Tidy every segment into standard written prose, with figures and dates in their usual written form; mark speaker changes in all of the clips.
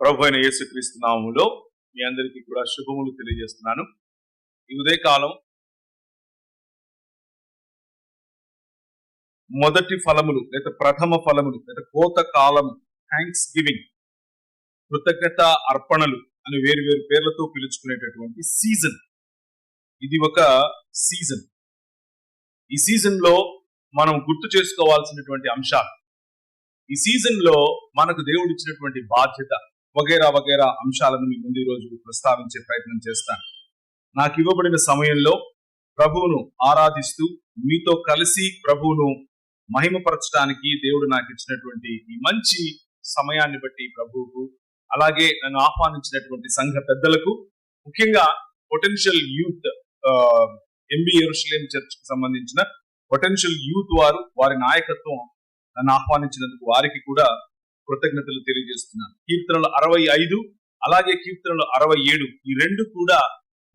Speaker 1: ప్రభు అయిన యేసుక్రీస్తు నామములో మీ అందరికీ కూడా శుభములు తెలియజేస్తున్నాను. ఈ ఉదయకాలం మొదటి ఫలములు లేదా ప్రథమ ఫలములు లేదా కోత కాలము, థ్యాంక్స్ గివింగ్, కృతజ్ఞత అర్పణలు అని వేరు వేరు పేర్లతో పిలుచుకునేటటువంటి సీజన్. ఇది ఒక సీజన్. ఈ సీజన్ లో మనం గుర్తు చేసుకోవాల్సినటువంటి అంశాలు, ఈ సీజన్ లో మనకు దేవుడు ఇచ్చినటువంటి బాధ్యత వగేరా వగేరా అంశాలను మీ ముందు ఈ రోజు ప్రస్తావించే ప్రయత్నం చేస్తాను. నాకు ఇవ్వబడిన సమయంలో ప్రభువును ఆరాధిస్తూ మీతో కలిసి ప్రభువును మహిమపరచడానికి దేవుడు నాకు ఇచ్చినటువంటి ఈ మంచి సమయాన్ని బట్టి ప్రభువుకు, అలాగే నన్ను ఆహ్వానించినటువంటి సంఘ పెద్దలకు, ముఖ్యంగా పొటెన్షియల్ యూత్ ఎంబీ యెరూషలేం చర్చ్ కు సంబంధించిన పొటెన్షియల్ యూత్ వారి నాయకత్వం నన్ను ఆహ్వానించినందుకు వారికి కూడా కృతజ్ఞతలు తెలియజేస్తున్నాను. కీర్తనలు 65 అలాగే కీర్తనలు 67 ఈ రెండు కూడా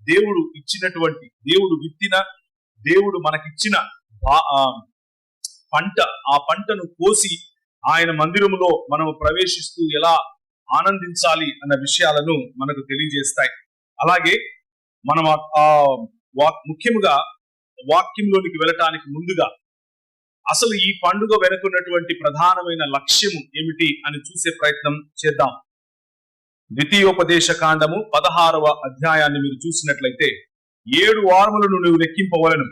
Speaker 1: దేవుడు ఇచ్చినటువంటి, దేవుడు విత్తిన, దేవుడు మనకిచ్చిన పంట. ఆ పంటను కోసి ఆయన మందిరములో మనం ప్రవేశిస్తూ ఎలా ఆనందించాలి అన్న విషయాలను మనకు తెలియజేస్తాయి. అలాగే మనం ముఖ్యముగా వాక్యంలోనికి వెళ్ళటానికి ముందుగా అసలు ఈ పండుగ వెనుకున్నటువంటి ప్రధానమైన లక్ష్యము ఏమిటి అని చూసే ప్రయత్నం చేద్దాం. ద్వితీయోపదేశ కాండము 16వ అధ్యాయాన్ని మీరు చూసినట్లయితే, 7 వారములను నువ్వు లెక్కింపవలను,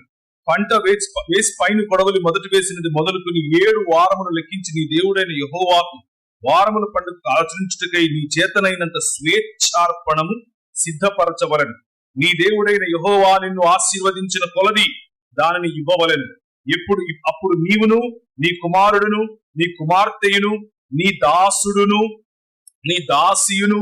Speaker 1: పంట వేసి పైన కొడవలి మొదటి వేసినది మొదలుకొని 7 వారములు లెక్కించి నీ దేవుడైన యెహోవాకు వారముల పండుగ ఆచరించుటకై నీ చేతనైనంత స్వేచ్ఛార్పణము సిద్ధపరచవలను. నీ దేవుడైన యెహోవా నిన్ను ఆశీర్వదించిన కొలది దానిని ఇవ్వవలను. అప్పుడు నీవును, నీ కుమారుడును, నీ కుమార్తెయును, నీ దాసుడును, నీ దాసియును,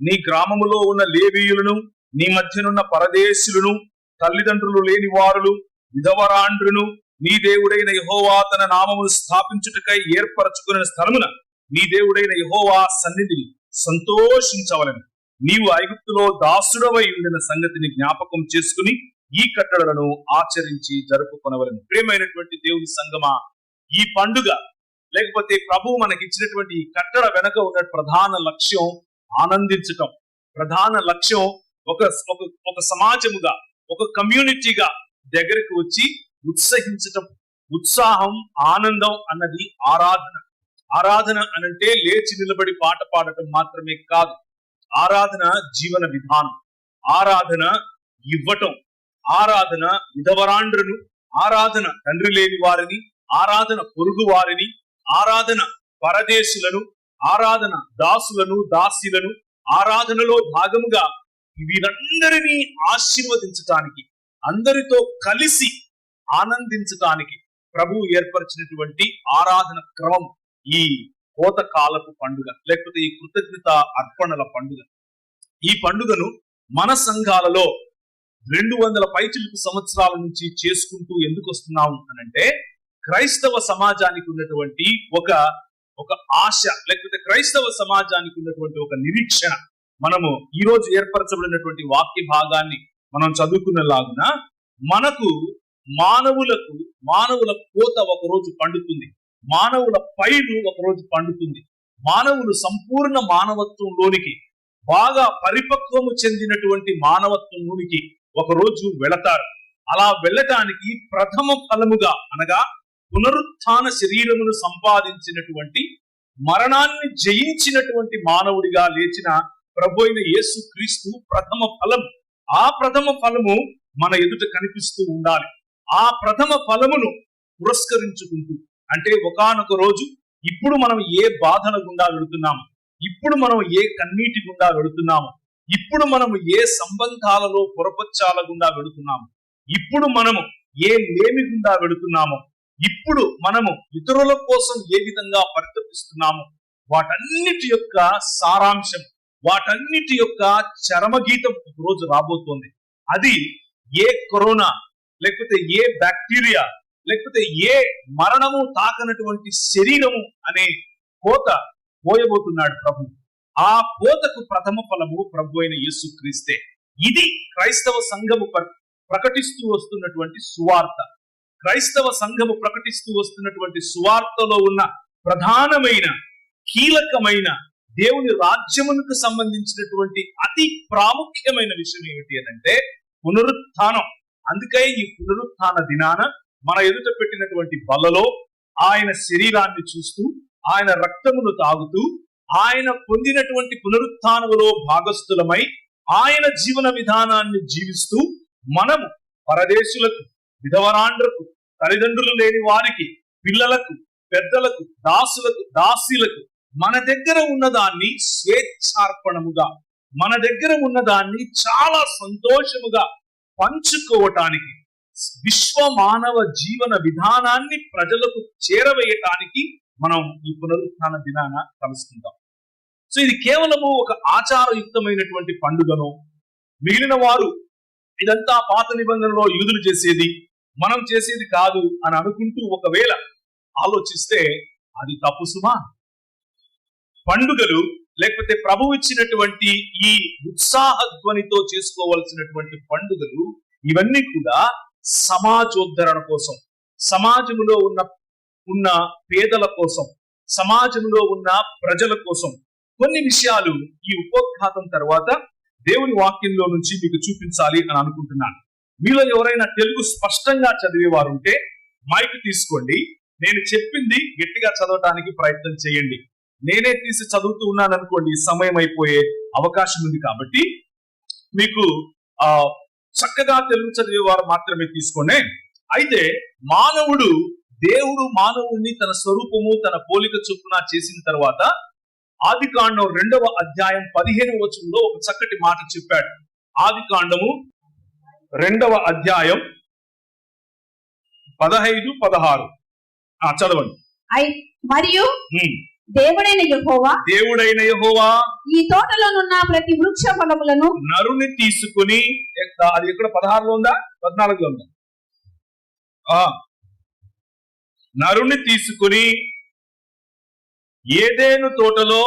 Speaker 1: నీ గ్రామములో ఉన్న లేవీయులను, నీ మధ్యనున్న పరదేశులను, తల్లిదండ్రులు లేని వారులు, విధవరాండ్రును, నీ దేవుడైన యెహోవా తన నామమును స్థాపించుటకై ఏర్పరచుకున్న స్థలమున నీ దేవుడైన యెహోవా సన్నిధిని సంతోషించవలను. నీవు ఐగుప్తులో దాసుడవై ఉండిన సంగతిని జ్ఞాపకం చేసుకుని ఈ కట్టడలను ఆచరించి జరుపుకొనవలను. ప్రియమైనటువంటి దేవుని సంగమా, ఈ పండుగ లేకపోతే ప్రభువు మనకి ఇచ్చినటువంటి ఈ కట్టడ వెనక ఉన్న ప్రధాన లక్ష్యం ఆనందించటం. ప్రధాన లక్ష్యం ఒక సమాజముగా, ఒక కమ్యూనిటీగా దగ్గరకు వచ్చి ఉత్సహించటం. ఉత్సాహం, ఆనందం అన్నది ఆరాధన. ఆరాధన అనంటే లేచి నిలబడి పాట పాడటం మాత్రమే కాదు. ఆరాధన జీవన విధానం. ఆరాధన ఇవ్వటం. ఆరాధన విధవరాండ్రును, ఆరాధన తండ్రి లేని వారిని, ఆరాధన పొరుగు వారిని, ఆరాధన పరదేశులను, ఆరాధన దాసులను, దాసీలను, ఆరాధనలో భాగముగా వీరందరినీ ఆశీర్వదించటానికి, అందరితో కలిసి ఆనందించటానికి ప్రభువు ఏర్పరిచినటువంటి ఆరాధన క్రమం ఈ కోత కాలపు పండుగ, లేకపోతే ఈ కృతజ్ఞత అర్పణల పండుగ. ఈ పండుగను మన సంఘాలలో 200 పైచిలుకు సంవత్సరాల నుంచి చేసుకుంటూ ఎందుకు వస్తున్నాము అనంటే, క్రైస్తవ సమాజానికి ఉన్నటువంటి ఒక ఆశ, లేకపోతే క్రైస్తవ సమాజానికి ఉన్నటువంటి ఒక నిరీక్షణ. మనము ఈ రోజు ఏర్పరచబడినటువంటి వాక్య భాగాన్ని మనం చదువుకునేలాగున మనకు మానవుల కోత ఒకరోజు పండుతుంది, మానవుల పైరు ఒకరోజు పండుతుంది. మానవులు సంపూర్ణ మానవత్వంలోనికి, బాగా పరిపక్వము చెందినటువంటి మానవత్వంలోనికి ఒకరోజు వెళతారు. అలా వెళ్ళటానికి ప్రథమ ఫలముగా, అనగా పునరుత్థాన శరీరమును సంపాదించినటువంటి, మరణాన్ని జయించినటువంటి మానవుడిగా లేచిన ప్రభు అయిన యేసు క్రీస్తు ప్రథమ ఫలం. ఆ ప్రథమ ఫలము మన ఎదుట కనిపిస్తూ ఉండాలి. ఆ ప్రథమ ఫలమును పురస్కరించుకుంటూ, అంటే ఒకానొక రోజు ఇప్పుడు మనం ఏ బాధల గుండా వెళుతున్నాము, ఇప్పుడు మనం ఏ కన్నీటి గుండా వెళుతున్నాము, ఇప్పుడు మనము ఏ సంబంధాలలో పొరపచ్చాల గుండా వెళుతున్నాము, ఇప్పుడు మనము ఏ లేమి గుండా వెళుతున్నామో, ఇప్పుడు మనము ఇతరుల కోసం ఏ విధంగా పరితపిస్తున్నామో, వాటన్నిటి యొక్క సారాంశం, వాటన్నిటి యొక్క చరమగీతం ఒక రోజు రాబోతోంది. అది ఏ కరోనా, లేకపోతే ఏ బ్యాక్టీరియా, లేకపోతే ఏ మరణము తాకనటువంటి శరీరము అనే కోత పోయబోతున్నాడు ప్రభు. ఆ కోతకు ప్రథమ ఫలము ప్రభు అయిన యేసు క్రీస్తే. ఇది క్రైస్తవ సంఘము ప్రకటిస్తూ వస్తున్నటువంటి సువార్త. క్రైస్తవ సంఘము ప్రకటిస్తూ వస్తున్నటువంటి సువార్తలో ఉన్న ప్రధానమైన, కీలకమైన దేవుని రాజ్యమునకు సంబంధించినటువంటి అతి ప్రాముఖ్యమైన విషయం ఏమిటి అంటే పునరుత్థానం. అందుకే ఈ పునరుత్థాన దినాన మన ఎదుట పెట్టినటువంటి బలలో ఆయన శరీరాన్ని చూస్తూ, ఆయన రక్తమును తాగుతూ, ఆయన పొందినటువంటి పునరుత్థానములో భాగస్థులమై ఆయన జీవన విధానాన్ని జీవిస్తూ, మనము పరదేశులకు, విధవరాండ్రకు, తల్లిదండ్రులు లేని వారికి, పిల్లలకు, పెద్దలకు, దాసులకు, దాసీలకు మన దగ్గర ఉన్నదాన్ని స్వేచ్ఛార్పణముగా, మన దగ్గర ఉన్నదాన్ని చాలా సంతోషముగా పంచుకోవటానికి, విశ్వ మానవ జీవన విధానాన్ని ప్రజలకు చేరవేయటానికి మనం ఈ పునరుత్థాన దినాన కలుసుకుంటాం. సో ఇది కేవలము ఒక ఆచారయుక్తమైనటువంటి పండుగను, మిగిలిన వారు ఇదంతా పాత నిబంధనలో యూదులు చేసేది, మనం చేసేది కాదు అని అనుకుంటూ ఒకవేళ ఆలోచిస్తే అది తప్పు సుమా. పండుగలు లేకపోతే ప్రభువు ఇచ్చినటువంటి ఈ ఉత్సాహధ్వనితో చేసుకోవాల్సినటువంటి పండుగలు ఇవన్నీ కూడా సమాజోద్ధరణ కోసం, సమాజంలో ఉన్న పేదల కోసం, సమాజంలో ఉన్న ప్రజల కోసం కొన్ని విషయాలు ఈ ఉపోద్ఘాతం తర్వాత దేవుని వాక్యంలో నుంచి మీకు చూపించాలి అని అనుకుంటున్నాను. మీలో ఎవరైనా తెలుగు స్పష్టంగా చదివేవారు ఉంటే మైక్ తీసుకోండి, నేను చెప్పింది గట్టిగా చదవటానికి ప్రయత్నం చేయండి. నేనే తీసి చదువుతూ ఉన్నాను అనుకోండి, సమయం అయిపోయే అవకాశం ఉంది. కాబట్టి మీకు చక్కగా తెలుగు చదివేవారు మాత్రమే తీసుకోండి. అయితే దేవుడు మానవుడిని తన స్వరూపము, తన పోలిక చొప్పున చేసిన తర్వాత ఆదికాండం 2వ అధ్యాయం 15వ వచనంలో ఒక చక్కటి మాట చెప్పాడు. ఆదికాండము 2వ అధ్యాయం 15, 16 చదవండి.
Speaker 2: మరియు దేవుడైన యెహోవా ఈ తోటలోనున్న ప్రతి వృక్ష ఫలములను
Speaker 1: నరుని తీసుకుని, అది ఎక్కడ 16లో ఉందా 14లో ఉందా? నరుని తీసుకుని ఏదెను తోటలో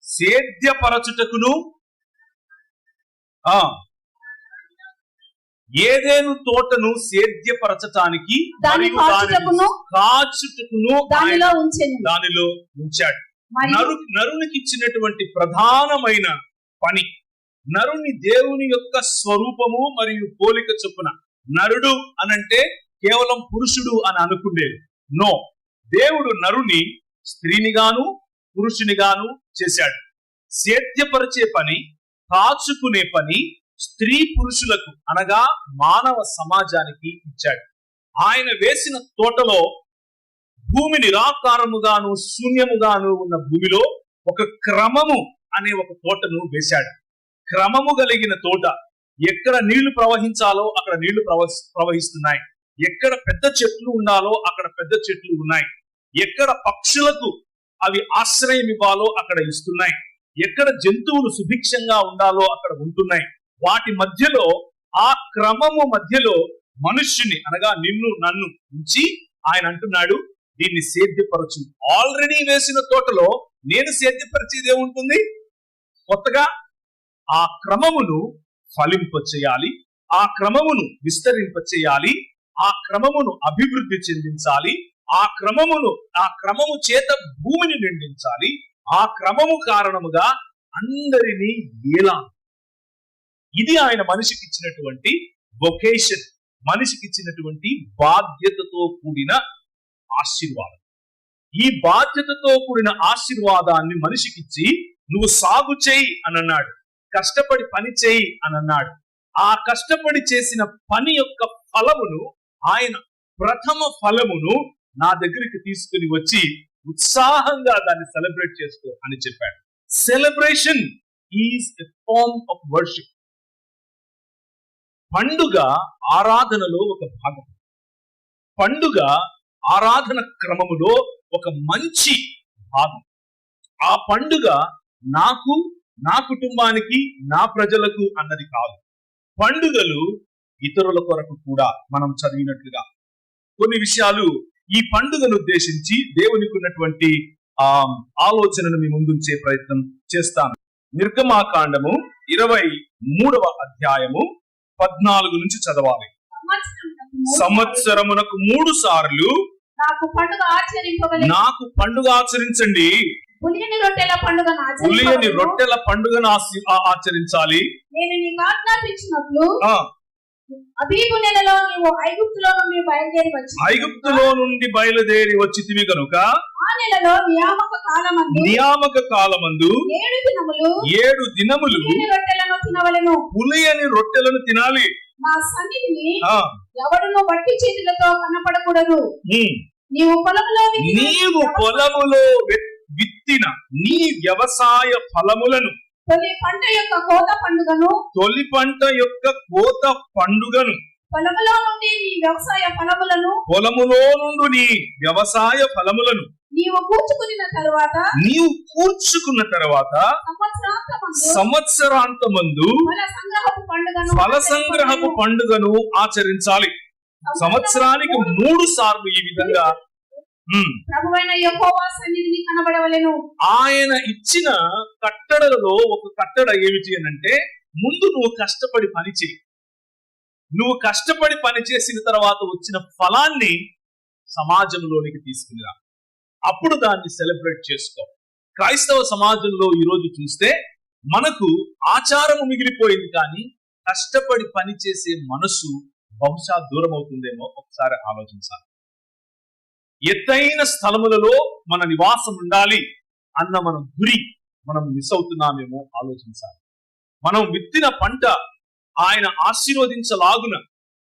Speaker 1: సేద్యపరచుటకును, ఏదెను తోటను సేద్యపరచటానికి కాచుటకును
Speaker 2: దానిలో
Speaker 1: ఉంచాడు. నరునికి ఇచ్చినటువంటి ప్రధానమైన పని, నరుని దేవుని యొక్క స్వరూపము మరియు పోలిక చొప్పున. నరుడు అనంటే కేవలం పురుషుడు అని అనుకునేది. నో, దేవుడు నరుని స్త్రీనిగాను పురుషునిగాను చేశాడు. సేద్యపరిచే పని, కాచుకునే పని స్త్రీ పురుషులకు అనగా మానవ సమాజానికి ఇచ్చాడు. ఆయన వేసిన తోటలో భూమి నిరాకారముగాను శూన్యముగాను ఉన్న భూమిలో ఒక క్రమము అనే ఒక తోటను వేశాడు. క్రమము కలిగిన తోట, ఎక్కడ నీళ్లు ప్రవహించాలో అక్కడ నీళ్లు ప్రవహిస్తున్నాయి, ఎక్కడ పెద్ద చెట్లు ఉండాలో అక్కడ పెద్ద చెట్లు ఉన్నాయి, ఎక్కడ పక్షులకు అవి ఆశ్రయం ఇవ్వాలో అక్కడ ఇస్తున్నాయి, ఎక్కడ జంతువులు సుభిక్షంగా ఉండాలో అక్కడ ఉంటున్నాయి. వాటి మధ్యలో, ఆ క్రమము మధ్యలో మనుష్యుని అనగా నిన్ను నన్ను ఉంచి ఆయన అంటున్నాడు, దీన్ని సేద్యపరచు. ఆల్రెడీ వేసిన తోటలో నేను సేద్యపరిచేది ఏముంటుంది? కొత్తగా ఆ క్రమమును ఫలింపచేయాలి, ఆ క్రమమును విస్తరింపచేయాలి, ఆ క్రమమును అభివృద్ధి చెందించాలి, ఆ క్రమము చేత భూమిని నిండించాలి, ఆ క్రమము కారణముగా అందరినీ ఏలాలి. ఇది ఆయన మనిషికి ఇచ్చినటువంటి వొకేషన్, మనిషికి ఇచ్చినటువంటి బాధ్యతతో కూడిన ఆశీర్వాదం. ఈ బాధ్యతతో కూడిన ఆశీర్వాదాన్ని మనిషికిచ్చి నువ్వు సాగు చేయి అని అన్నాడు, కష్టపడి పని చేయి అని అన్నాడు. ఆ కష్టపడి చేసిన పని యొక్క ఫలమును, ఆయన ప్రథమ ఫలమును నా దగ్గరికి తీసుకుని వచ్చి ఉత్సాహంగా దాన్ని సెలబ్రేట్ చేసుకో అని చెప్పాడు. Celebration is a form of worship. పండుగ ఆరాధనలో ఒక భాగం. పండుగ ఆరాధన క్రమములో ఒక మంచి భాగం. ఆ పండుగ నాకు, నా కుటుంబానికి, నా ప్రజలకు అన్నది కాదు. పండుగలు ఇతరుల కొరకు కూడా. మనం చదివినట్లుగా కొన్ని విషయాలు ఈ పండుగను ఉద్దేశించి దేవునికి ఉన్నటువంటి ఆలోచనను మీ ముందుంచే ప్రయత్నం చేస్తాను. నిర్గమాకాండము 23వ అధ్యాయము 14 నుంచి చదవాలి. సంవత్సరమునకు 3 సార్లు నాకు పండుగ ఆచరించండి.
Speaker 2: పులియని రొట్టెల పండుగను
Speaker 1: పులియని రొట్టెల పండుగను ఆచరించాలి.
Speaker 2: నేను నీకు ఆజ్ఞాపించినట్లు అబీబు నెలలో నీవు ఐగుప్తులో నుండి బయలుదేరి వచ్చితివి
Speaker 1: కనుక
Speaker 2: ఆ నెలలో నియామక కాలమందు
Speaker 1: 7 దినములు
Speaker 2: రొట్టెలను తినవలెను.
Speaker 1: పులియని రొట్టెలను తినాలి.
Speaker 2: నా సన్నిధిని ఎవడును బట్టి చేతులతో కనపడకూడదు. నీవు పొలములో విత్తిన నీ వ్యవసాయ ఫలములను తొలి పంట యొక్క కోత పండుగను పొలములో నుండి నీ వ్యవసాయ ఫలములను నీవు కూర్చుకున్న తరువాత
Speaker 1: సంవత్సరాంతమందు ఫల సంగ్రహపు పండుగను ఆచరించాలి. సంవత్సరానికి 3 సార్లు ఈ విధంగా
Speaker 2: ప్రభువైన యెహోవా సన్నిధిని కనబడవలెను.
Speaker 1: ఆయన ఇచ్చిన కట్టడలలో ఒక కట్టడ ఏమిటి అనంటే, ముందు నువ్వు కష్టపడి పనిచేయి. నువ్వు కష్టపడి పనిచేసిన తర్వాత వచ్చిన ఫలాన్ని సమాజంలోనికి తీసుకునిరా. అప్పుడు దాన్ని సెలబ్రేట్ చేసుకో. క్రైస్తవ సమాజంలో ఈరోజు చూస్తే మనకు ఆచారము మిగిలిపోయింది, కానీ కష్టపడి పనిచేసే మనసు బహుశా దూరం అవుతుందేమో ఒకసారి ఆలోచించాలి. ఎత్తైన స్థలములలో మన నివాసం ఉండాలి అన్న మన గురి మనం మిస్ అవుతున్నామేమో ఆలోచించాలి. మనం విత్తిన పంట ఆయన ఆశీర్వదించలాగున,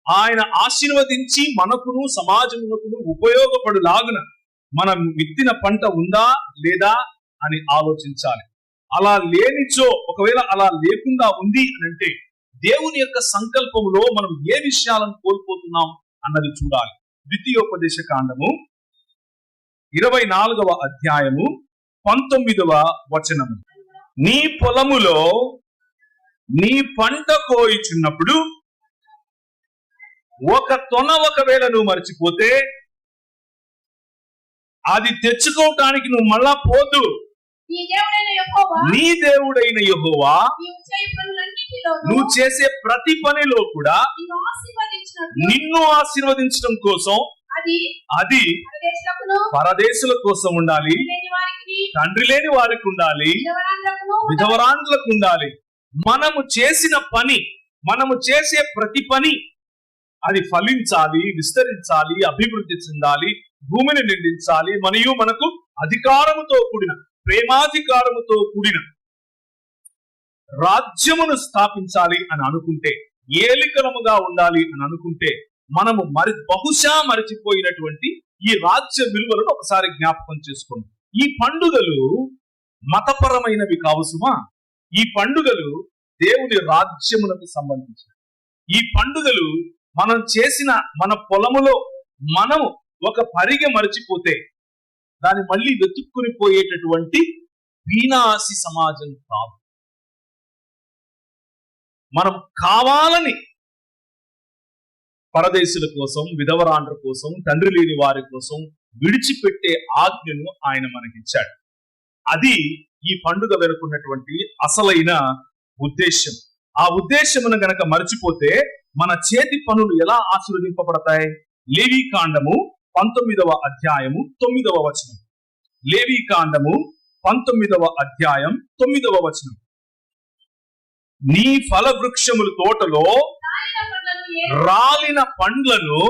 Speaker 1: ఆయన ఆశీర్వదించి మనకును సమాజమునకును ఉపయోగపడులాగున మనం విత్తిన పంట ఉందా లేదా అని ఆలోచించాలి. అలా లేనిచో, ఒకవేళ అలా లేకుండా ఉంది అనంటే దేవుని యొక్క సంకల్పములో మనం ఏ విషయాలను కోల్పోతున్నాం అన్నది చూడాలి. ద్వితీయోపదేశ కాండము 24వ అధ్యాయము 19వ వచనము. నీ పొలములో నీ పంట కోయిచున్నప్పుడు ఒక తొన ఒకవేళ నువ్వు మర్చిపోతే అది తెచ్చుకోవటానికి నువ్వు మళ్ళా పోదు. నీ దేవుడైన యెహోవా నువ్వు చేసే ప్రతి పనిలో కూడా నిన్ను ఆశీర్వదించడం కోసం అది పరదేశుల కోసం ఉండాలి, తండ్రి లేని వారికి ఉండాలి, విధవరాండ్లకు ఉండాలి. మనము చేసిన పని, మనము చేసే ప్రతి పని అది ఫలించాలి, విస్తరించాలి, అభివృద్ధి చెందాలి, భూమిని నిండించాలి. మరియు మనకు అధికారముతో కూడిన, ప్రేమాధికారముతో కూడిన రాజ్యమును స్థాపించాలి అని అనుకుంటే, ఏలికలముగా ఉండాలి అని అనుకుంటే, మనము బహుశా మరిచిపోయినటువంటి ఈ రాజ్య విలువలను ఒకసారి జ్ఞాపకం చేసుకోండి. ఈ పండుగలు మతపరమైనవి కావు సుమా. ఈ పండుగలు దేవుని రాజ్యములకు సంబంధించిన ఈ పండుగలు. మనం చేసిన మన పొలములో మనము ఒక పరిగె మరిచిపోతే దాన్ని మళ్ళీ వెతుక్కుని పోయేటటువంటి వీనాసి సమాజం కాదు. మనం కావాలని పరదేశుల కోసం, విధవరాండ్ర కోసం, తండ్రి లేని వారి కోసం విడిచిపెట్టే ఆజ్ఞను ఆయన మనకిచ్చాడు. అది ఈ పండుగ వెనుకున్నటువంటి అసలైన ఉద్దేశం. ఆ ఉద్దేశమును గనక మర్చిపోతే మన చేతి పనులు ఎలా ఆశీర్వదింపబడతాయి? లేవీ కాండము 19వ అధ్యాయము 9వ వచనం. లేవీ కాండము 19వ అధ్యాయం 9వ వచనం. నీ ఫల వృక్షముల తోటలో రాలిన పండ్లను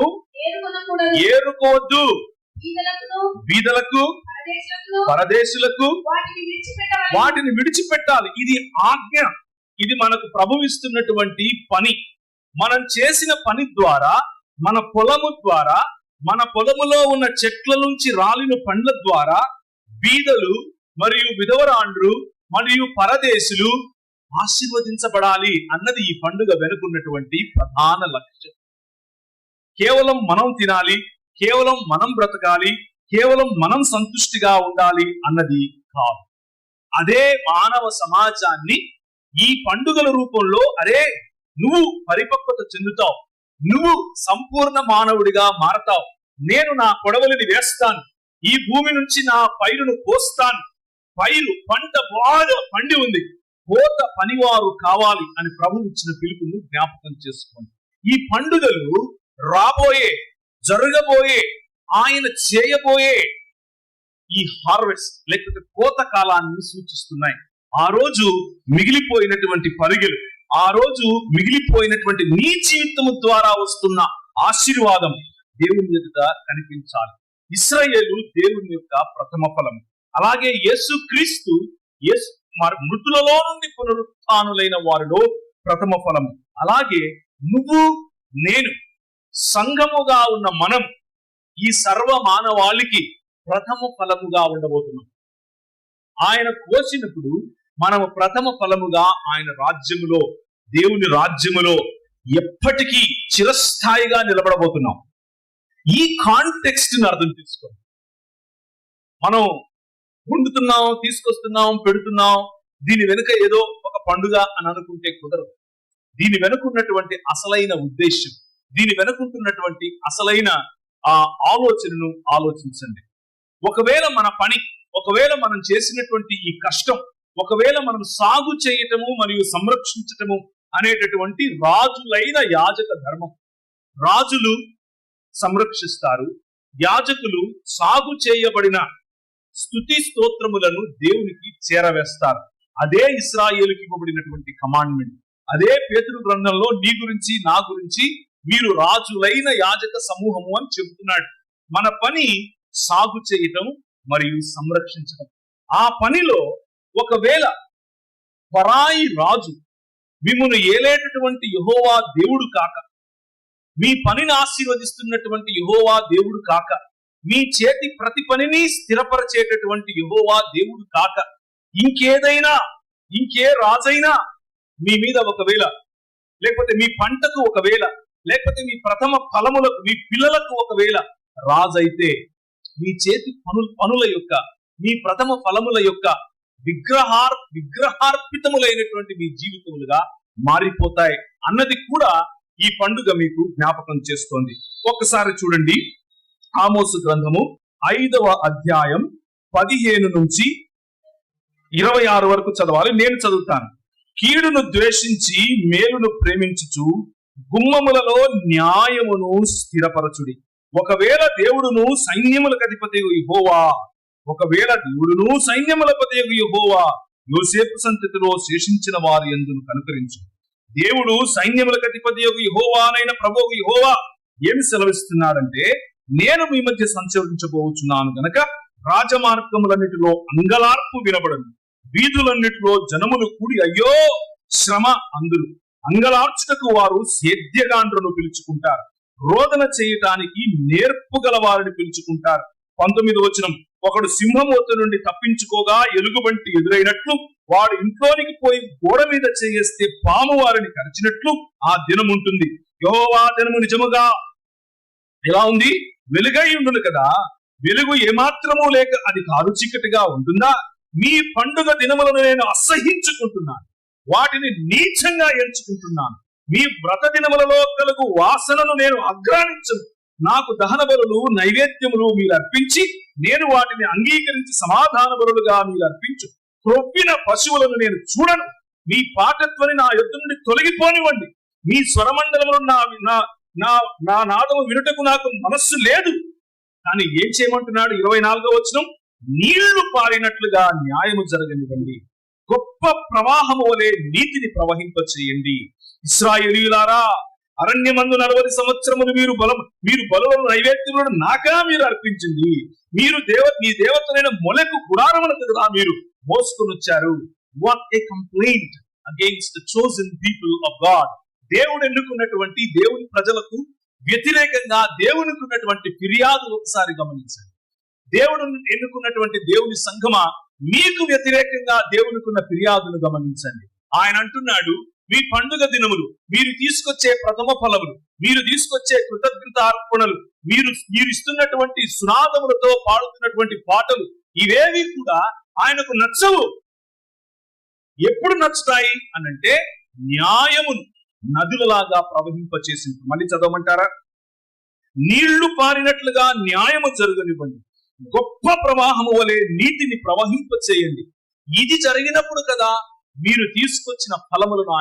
Speaker 1: ఏరుకోవద్దు. బీదలకు, పరదేశులకు వాటిని విడిచిపెట్టాలి. ఇది ఆజ్ఞ. ఇది మనకు ప్రభువిస్తున్నటువంటి పని. మనం చేసిన పని ద్వారా, మన పొలము ద్వారా, మన పొలములో ఉన్న చెట్ల నుంచి రాలిన పండ్ల ద్వారా బీదలు మరియు విధవరాండ్రు మరియు పరదేశులు ఆశీర్వదించబడాలి అన్నది ఈ పండుగ వెనుకున్నటువంటి ప్రధాన లక్ష్యం. కేవలం మనం తినాలి, కేవలం మనం బ్రతకాలి, కేవలం మనం సంతుష్టిగా ఉండాలి అన్నది కాదు. అదే మానవ సమాజాన్ని ఈ పండుగల రూపంలో, అరే నువ్వు పరిపక్వత చెందుతావు, నువ్వు సంపూర్ణ మానవుడిగా మారతావు, నేను నా కొడవలిని వేస్తాను, ఈ భూమి నుంచి నా పైరును కోస్తాను, పంట బాగా పండి ఉంది, కోత పనివారు కావాలి అని ప్రభు ఇచ్చిన పిలుపును జ్ఞాపకం చేసుకోండి. ఈ పండుగలు రాబోయే, జరగబోయే, ఆయన చేయబోయే ఈ హార్వెస్ట్ లేకపోతే కోత కాలాన్ని సూచిస్తున్నాయి. ఆ రోజు మిగిలిపోయినటువంటి పరిగెలు, ఆ రోజు మిగిలిపోయినటువంటి నీ జీవితము ద్వారా వస్తున్న ఆశీర్వాదం దేవుని ఎదుట కనిపించాలి. ఇశ్రాయేలు దేవుని యొక్క ప్రథమ ఫలం. అలాగే యేసుక్రీస్తు మృతులలో నుండి పునరుత్థానులైన వారిలో ప్రథమ ఫలము. అలాగే నువ్వు నేను సంఘముగా ఉన్న మనం ఈ సర్వ మానవాళికి ప్రథమ ఫలముగా ఉండబోతున్నాం. ఆయన కోసినప్పుడు మనము ప్రథమ ఫలముగా ఆయన రాజ్యములో, దేవుని రాజ్యములో ఎప్పటికీ చిరస్థాయిగా నిలబడబోతున్నాం. ఈ కాంటెక్స్ట్ ని అర్థం చేసుకోండి. మనం వండుతున్నాం, తీసుకొస్తున్నాం, పెడుతున్నాం, దీని వెనుక ఏదో ఒక పండుగ అని అనుకుంటే కుదరదు. దీని వెనుకున్నటువంటి అసలైన ఉద్దేశం, దీని వెనుకుంటున్నటువంటి అసలైన ఆ ఆలోచనను ఆలోచించండి. ఒకవేళ మన పని, ఒకవేళ మనం చేసినటువంటి ఈ కష్టం, ఒకవేళ మనం సాగు చేయటము మరియు సంరక్షించటము అనేటటువంటి రాజులైన యాజక ధర్మం. రాజులు సంరక్షిస్తారు, యాజకులు సాగు చేయబడిన స్తుతి స్తోత్రములను దేవునికి చేరవేస్తారు. అదే ఇశ్రాయేలుకి ఇవ్వబడినటువంటి కమాండ్మెంట్. అదే పేతురు గ్రంథంలో నీ గురించి, నా గురించి మీరు రాజులైన యాజక సమూహము అని చెబుతున్నాడు. మన పని సాగు చేయటం మరియు సంరక్షించటం. ఆ పనిలో ఒకవేళ పరాయి రాజు మిమ్మును ఏలేటటువంటి యెహోవా దేవుడు కాక, మీ పనిని ఆశీర్వదిస్తున్నటువంటి యెహోవా దేవుడు కాక, మీ చేతి ప్రతి పనిని స్థిరపరచేటటువంటి యెహోవా దేవుడు కాక, ఇంకేదైనా, ఇంకే రాజైనా మీ మీద ఒకవేళ, లేకపోతే మీ పంటకు ఒకవేళ, లేకపోతే మీ ప్రథమ ఫలములకు, మీ పిల్లలకు ఒకవేళ రాజైతే, మీ చేతి పనుల యొక్క, మీ ప్రథమ ఫలముల యొక్క విగ్రహార్పితములైనటువంటి మీ జీవితములుగా మారిపోతాయి అన్నది కూడా ఈ పండుగ మీకు జ్ఞాపకం చేస్తోంది. ఒక్కసారి చూడండి, ఆమోసు గ్రంథము 5వ అధ్యాయం 15 నుంచి 26 వరకు చదవాలి. నేను చదువుతాను. కీడును ద్వేషించి మేలును ప్రేమించుచు గుమ్మములలో న్యాయమును స్థిరపరచుడి. ఒకవేళ దేవుడును సైన్యములకు అధిపతియగు యెహోవా, ఒకవేళ దేవుడును సైన్యములపతి యెహోవా యోసేపు సంతతిలో శేషించిన వారి యందును కనుకరించు. దేవుడు సైన్యములకు అధిపతియగు యెహోవానైన ప్రభువు యెహోవా ఏమి సెలవిస్తున్నాడంటే, నేను మీ మధ్య సంచరించబోచున్నాను గనక రాజమార్గములన్నిటిలో అంగలార్పు వినబడను, వీధులన్నిటిలో జనములు కూడి అయ్యో శ్రమ అందులు. అంగలార్చుటకు వారు సేద్యగాండ్రును పిలుచుకుంటారు, రోదన చేయటానికి నేర్పు గల వారిని పిలుచుకుంటారు. 19వ వచనం, ఒకడు సింహం వద్ద నుండి తప్పించుకోగా ఎలుగుబంటి ఎదురైనట్లు, వాడు ఇంట్లోనికి పోయి గోడ మీద చేయేస్తే పాము వారిని కరిచినట్లు ఆ దినం ఉంటుంది. యెహోవా దినము నిజముగా ఎలా ఉంది? వెలుగై ఉండును కదా. వెలుగు ఏమాత్రము లేక అది కారు చీకటిగా ఉంటుందా? మీ పండుగ దినములను నేను అసహించుకుంటున్నాను, వాటిని నీచంగా ఎంచుకుంటున్నాను. మీ వ్రత దినములలో కలుగు వాసనను నేను అగ్రాణించను. నాకు దహన బలులు, నైవేద్యములు మీరు అర్పించి, నేను వాటిని అంగీకరించి సమాధాన బలులుగా మీరు అర్పించు. క్రొవ్విన పశువులను నేను చూడను. మీ పాటత్వని నా యొద్ద నుండి తొలగిపోనివ్వండి. మీ స్వరమండలములు నా నాదము వినుటకు నాకు మనస్సు లేదు. కానీ ఏం చేయమంటున్నాడు? 24వ వచనం, నీళ్లు పారినట్లుగా న్యాయము జరగనివ్వండి, గొప్ప ప్రవాహము వలె నీతిని ప్రవహింపచేయండి. ఇశ్రాయేలీయులారా, అరణ్యమందు 40 సంవత్సరములు మీరు బలులను నైవేద్యములను నాకా మీరు అర్పించింది. మీరు మీ దేవతలైన మొలకు గుడారములకు కదా మీరు మోసుకొని వచ్చారు. What a complaint against the chosen people of God. దేవుడు ఎన్నుకున్నటువంటి దేవుని ప్రజలకు వ్యతిరేకంగా దేవునికి ఉన్నటువంటి ఫిర్యాదు ఒకసారి గమనించండి. దేవుడు ఎన్నుకున్నటువంటి దేవుని సంఘమా, మీకు వ్యతిరేకంగా దేవునికున్న ఫిర్యాదును గమనించండి. ఆయన అంటున్నాడు, మీ పండుగ దినములు, మీరు తీసుకొచ్చే ప్రథమ ఫలములు, మీరు తీసుకొచ్చే కృతజ్ఞత అర్పణలు, మీరు ఇస్తున్నటువంటి సునాదములతో పాడుతున్నటువంటి పాటలు, ఇవేవి కూడా ఆయనకు నచ్చవు. ఎప్పుడు నచ్చుతాయి అనంటే న్యాయమును నదులలాగా ప్రవహింపచేసి. మళ్ళీ చదవమంటారా? నీళ్లు పారినట్లుగా న్యాయము జరగనివ్వండి, గొప్ప ప్రవాహము వలె నీతిని ప్రవహింపచేయండి. ఇది జరిగినప్పుడు కదా మీరు తీసుకొచ్చిన ఫలములను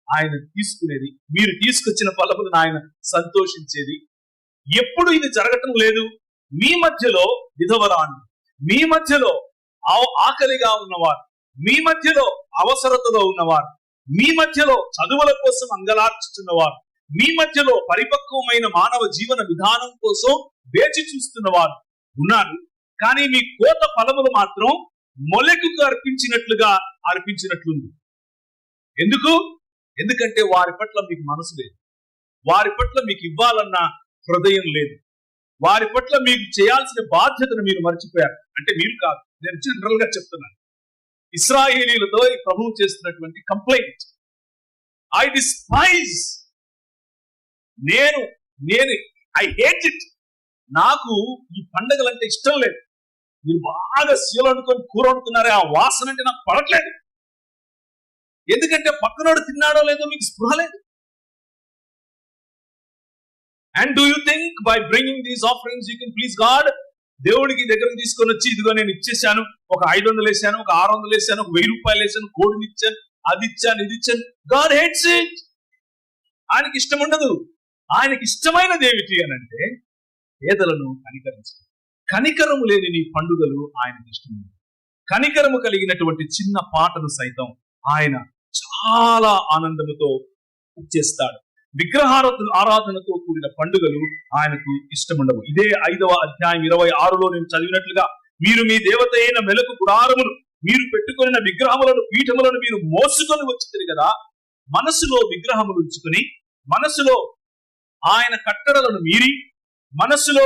Speaker 1: ఆయన తీసుకునేది, మీరు తీసుకొచ్చిన ఫలములను ఆయన సంతోషించేది. ఎప్పుడు ఇది జరగటం లేదు? మీ మధ్యలో విధవరాండ్రు, మీ మధ్యలో ఆకలిగా ఉన్నవారు, మీ మధ్యలో అవసరతలో ఉన్నవారు, మీ మధ్యలో చదువుల కోసం అంగలార్చుతున్నవారు, మీ మధ్యలో పరిపక్వమైన మానవ జీవన విధానం కోసం వేచి చూస్తున్నవారు ఉన్నారు. కానీ మీ కోత ఫలములు మాత్రం మొలెకుకు అర్పించినట్లుంది. ఎందుకంటే వారి పట్ల మీకు మనసు లేదు, వారి పట్ల మీకు ఇవ్వాలన్న హృదయం లేదు, వారి పట్ల మీకు చేయాల్సిన బాధ్యతను మీరు మర్చిపోయారు. అంటే మీరు కాదు, నేను జనరల్ గా చెప్తున్నాను. ఇశ్రాయేలీలతో ఈ ప్రభువు చేస్తున్నటువంటి కంప్లైంట్, ఐ డిస్పైజ్, నేను ఐ హేట్ ఇట్, నాకు ఈ పండగలంటే ఇష్టం లేదు. మీరు బాగా సీలు అనుకొని కూర వండుతున్నారే, ఆ వాసన అంటే నాకు పడట్లేదు. ఎందుకంటే పక్కనోడు తిన్నాడో లేదో మీకు స్పృహ లేదు. And do you think by bringing these offerings you can please God? దేవుడికి దగ్గరకు తీసుకొని వచ్చి ఇదిగో నేను ఇచ్చేసాను, ఒక 500 వేసాను, ఒక 600 వేసాను, ఒక 1000 రూపాయలు వేసాను, కోడిని ఇచ్చాను, అది ఇచ్చాను, ఇది ఇచ్చాను. God hates it. ఆయనకి ఇష్టం ఉండదు. ఆయనకి ఇష్టమైనది ఏమిటి అని అంటే పేదలను కనికరించడం. కనికరము లేని నీ పండుగలు ఆయనకి ఇష్టం ఉండదు. కనికరము కలిగినటువంటి చిన్న పాటను సైతం ఆయన చాలా ఆనందముతో చేస్తాడు. ఆరాధనతో కూడిన పండుగలు ఆయనకు ఇష్టముండవు. ఇదే 5వ అధ్యాయం 26లో నేను చదివినట్లుగా, మీరు మీ దేవత అయిన మెలకు గుడారములు, మీరు పెట్టుకున్న విగ్రహములను, పీఠములను మీరు మోసుకొని వచ్చుతారు కదా. మనసులో విగ్రహములు ఉంచుకొని, మనసులో ఆయన కట్టడలను మీరి, మనసులో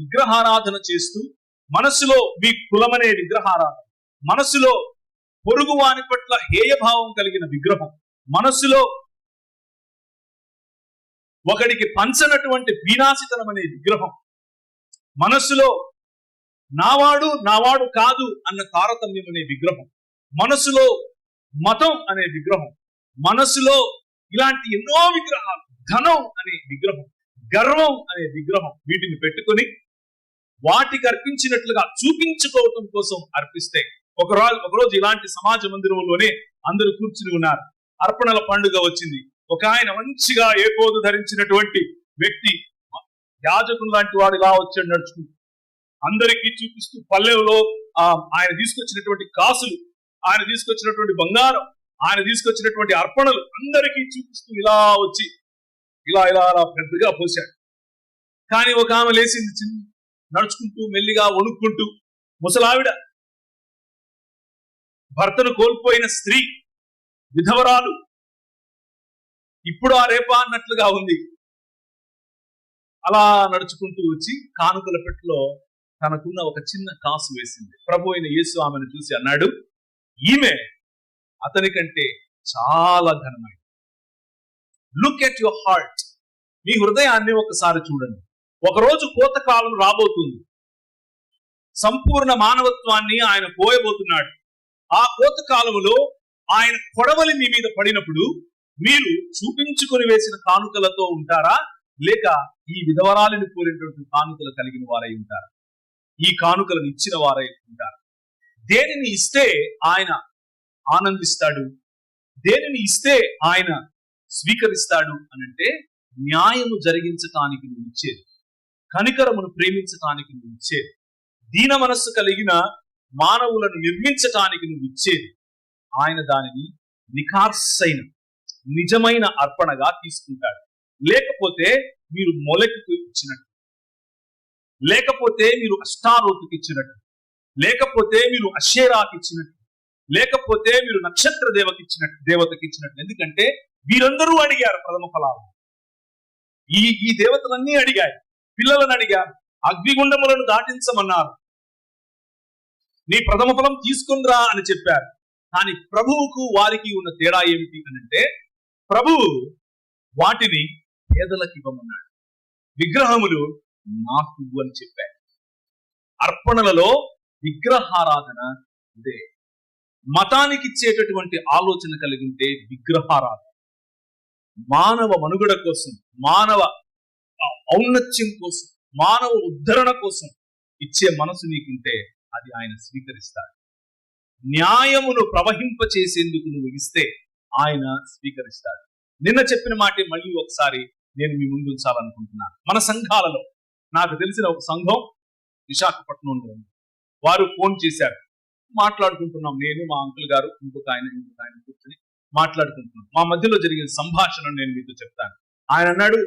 Speaker 1: విగ్రహారాధన చేస్తూ, మనసులో మీ కులమనే విగ్రహారాధన, మనసులో పొరుగు వాని పట్ల హేయభావం కలిగిన విగ్రహం, మనసులో ఒకడికి పంచనటువంటి వినాశితనం అనే విగ్రహం, మనసులో నావాడు కాదు అన్న తారతమ్యం అనే విగ్రహం, మనసులో మతం అనే విగ్రహం, మనసులో ఇలాంటి ఎన్నో విగ్రహాలు, ధనం అనే విగ్రహం, గర్వం అనే విగ్రహం, వీటిని పెట్టుకొని వాటికి అర్పించినట్లుగా చూపించుకోవటం కోసం అర్పిస్తే, ఒకరోజు ఇలాంటి సమాజ మందిరంలోనే అందరూ కూర్చుని ఉన్నారు. అర్పణల పండుగ వచ్చింది. ఒక ఆయన మంచిగా ఏపోదు ధరించినటువంటి వ్యక్తి, యాజకులు లాంటి వాడు ఇలా వచ్చాడు నడుచుకుంటూ, అందరికీ చూపిస్తూ పల్లెలో ఆయన తీసుకొచ్చినటువంటి కాసులు, ఆయన తీసుకొచ్చినటువంటి బంగారం, ఆయన తీసుకొచ్చినటువంటి అర్పణలు అందరికీ చూపిస్తూ ఇలా వచ్చి ఇలా పెద్దగా పోశాడు. కానీ ఒక ఆమె లేచింది, నడుచుకుంటూ మెల్లిగా వణుక్కుంటూ, ముసలావిడ, భర్తను కోల్పోయిన స్త్రీ, విధవరాలు, ఇప్పుడు ఆ రేపా అన్నట్లుగా ఉంది. అలా నడుచుకుంటూ వచ్చి కానుకల పెట్టెలో తనకున్న ఒక చిన్న కాసు వేసింది. ప్రభు అయిన యేసు ఆమెను చూసి అన్నాడు, ఈమె అతని కంటే చాలా ఘనమైనది. Look at your heart. మీ హృదయాన్ని ఒకసారి చూడండి. ఒకరోజు కోతకాలం రాబోతుంది. సంపూర్ణ మానవత్వాన్ని ఆయన పోయబోతున్నాడు. ఆ కోతకాలములో ఆయన కొడవలి మీ మీద పడినప్పుడు మీరు చూపించుకొని వేసిన కానుకలతో ఉంటారా, లేక ఈ విధవరాలిని కోరినటువంటి కానుకలు కలిగిన వారై ఉంటారా, ఈ కానుకలను ఇచ్చిన వారై ఉంటారా? దేనిని ఇస్తే ఆయన ఆనందిస్తాడు, దేనిని ఇస్తే ఆయన స్వీకరిస్తాడు అనంటే, న్యాయము జరిగించటానికి నువ్వు ఇచ్చేది, కనికరమును ప్రేమించటానికి నువ్వు ఇచ్చేది, దీన మనస్సు కలిగిన మానవులను నిర్మించటానికి నువ్వు ఇచ్చేది, ఆయన దానిని నిఖార్సైన నిజమైన అర్పణగా తీసుకుంటాడు. లేకపోతే మీరు మొలెకు ఇచ్చినట్టు, లేకపోతే మీరు అష్టారోతుకి ఇచ్చినట్టు, లేకపోతే మీరు అషేరాకి ఇచ్చినట్టు, లేకపోతే మీరు నక్షత్ర దేవతకి ఇచ్చినట్టు. ఎందుకంటే వీరందరూ అడిగారు ప్రథమ ఫలాలు. ఈ దేవతలన్నీ అడిగాయి, పిల్లలను అడిగారు, అగ్నిగుండములను దాటించమన్నారు, నీ ప్రథమ ఫలం తీసుకుందిరా అని చెప్పారు. కానీ ప్రభువుకు వారికి ఉన్న తేడా ఏమిటి అంటే, ప్రభువు వాటిని పేదలకు ఇవ్వమన్నాడు, విగ్రహములు నాకు అని చెప్పాడు. అర్పణలలో విగ్రహారాధన ఇదే. మతానికి ఇచ్చేటటువంటి ఆలోచన కలిగింటే విగ్రహారాధన. మానవ మనుగడ కోసం, మానవ ఔన్నత్యం కోసం, మానవ ఉద్ధరణ కోసం ఇచ్చే మనసు నీకుంటే అది ఆయన స్వీకరిస్తాడు. న్యాయమును ప్రవహింపచేసేందుకు నువ్వు ఇస్తే ఆయన స్వీకరిస్తాడు. నిన్న చెప్పిన మాటే మళ్ళీ ఒకసారి నేను మీ ముందు ఉంచాలనుకుంటున్నాను. మన సంఘాలలో నాకు తెలిసిన ఒక సంఘం విశాఖపట్నంలో ఉంది. వారు ఫోన్ చేశారు. మాట్లాడుకుంటున్నాం, నేను మా అంకుల్ గారు ఇంకొక ఆయన కూర్చొని మాట్లాడుకుంటున్నాం. మా మధ్యలో జరిగిన సంభాషణ నేను మీతో చెప్తాను. ఆయన అన్నాడు,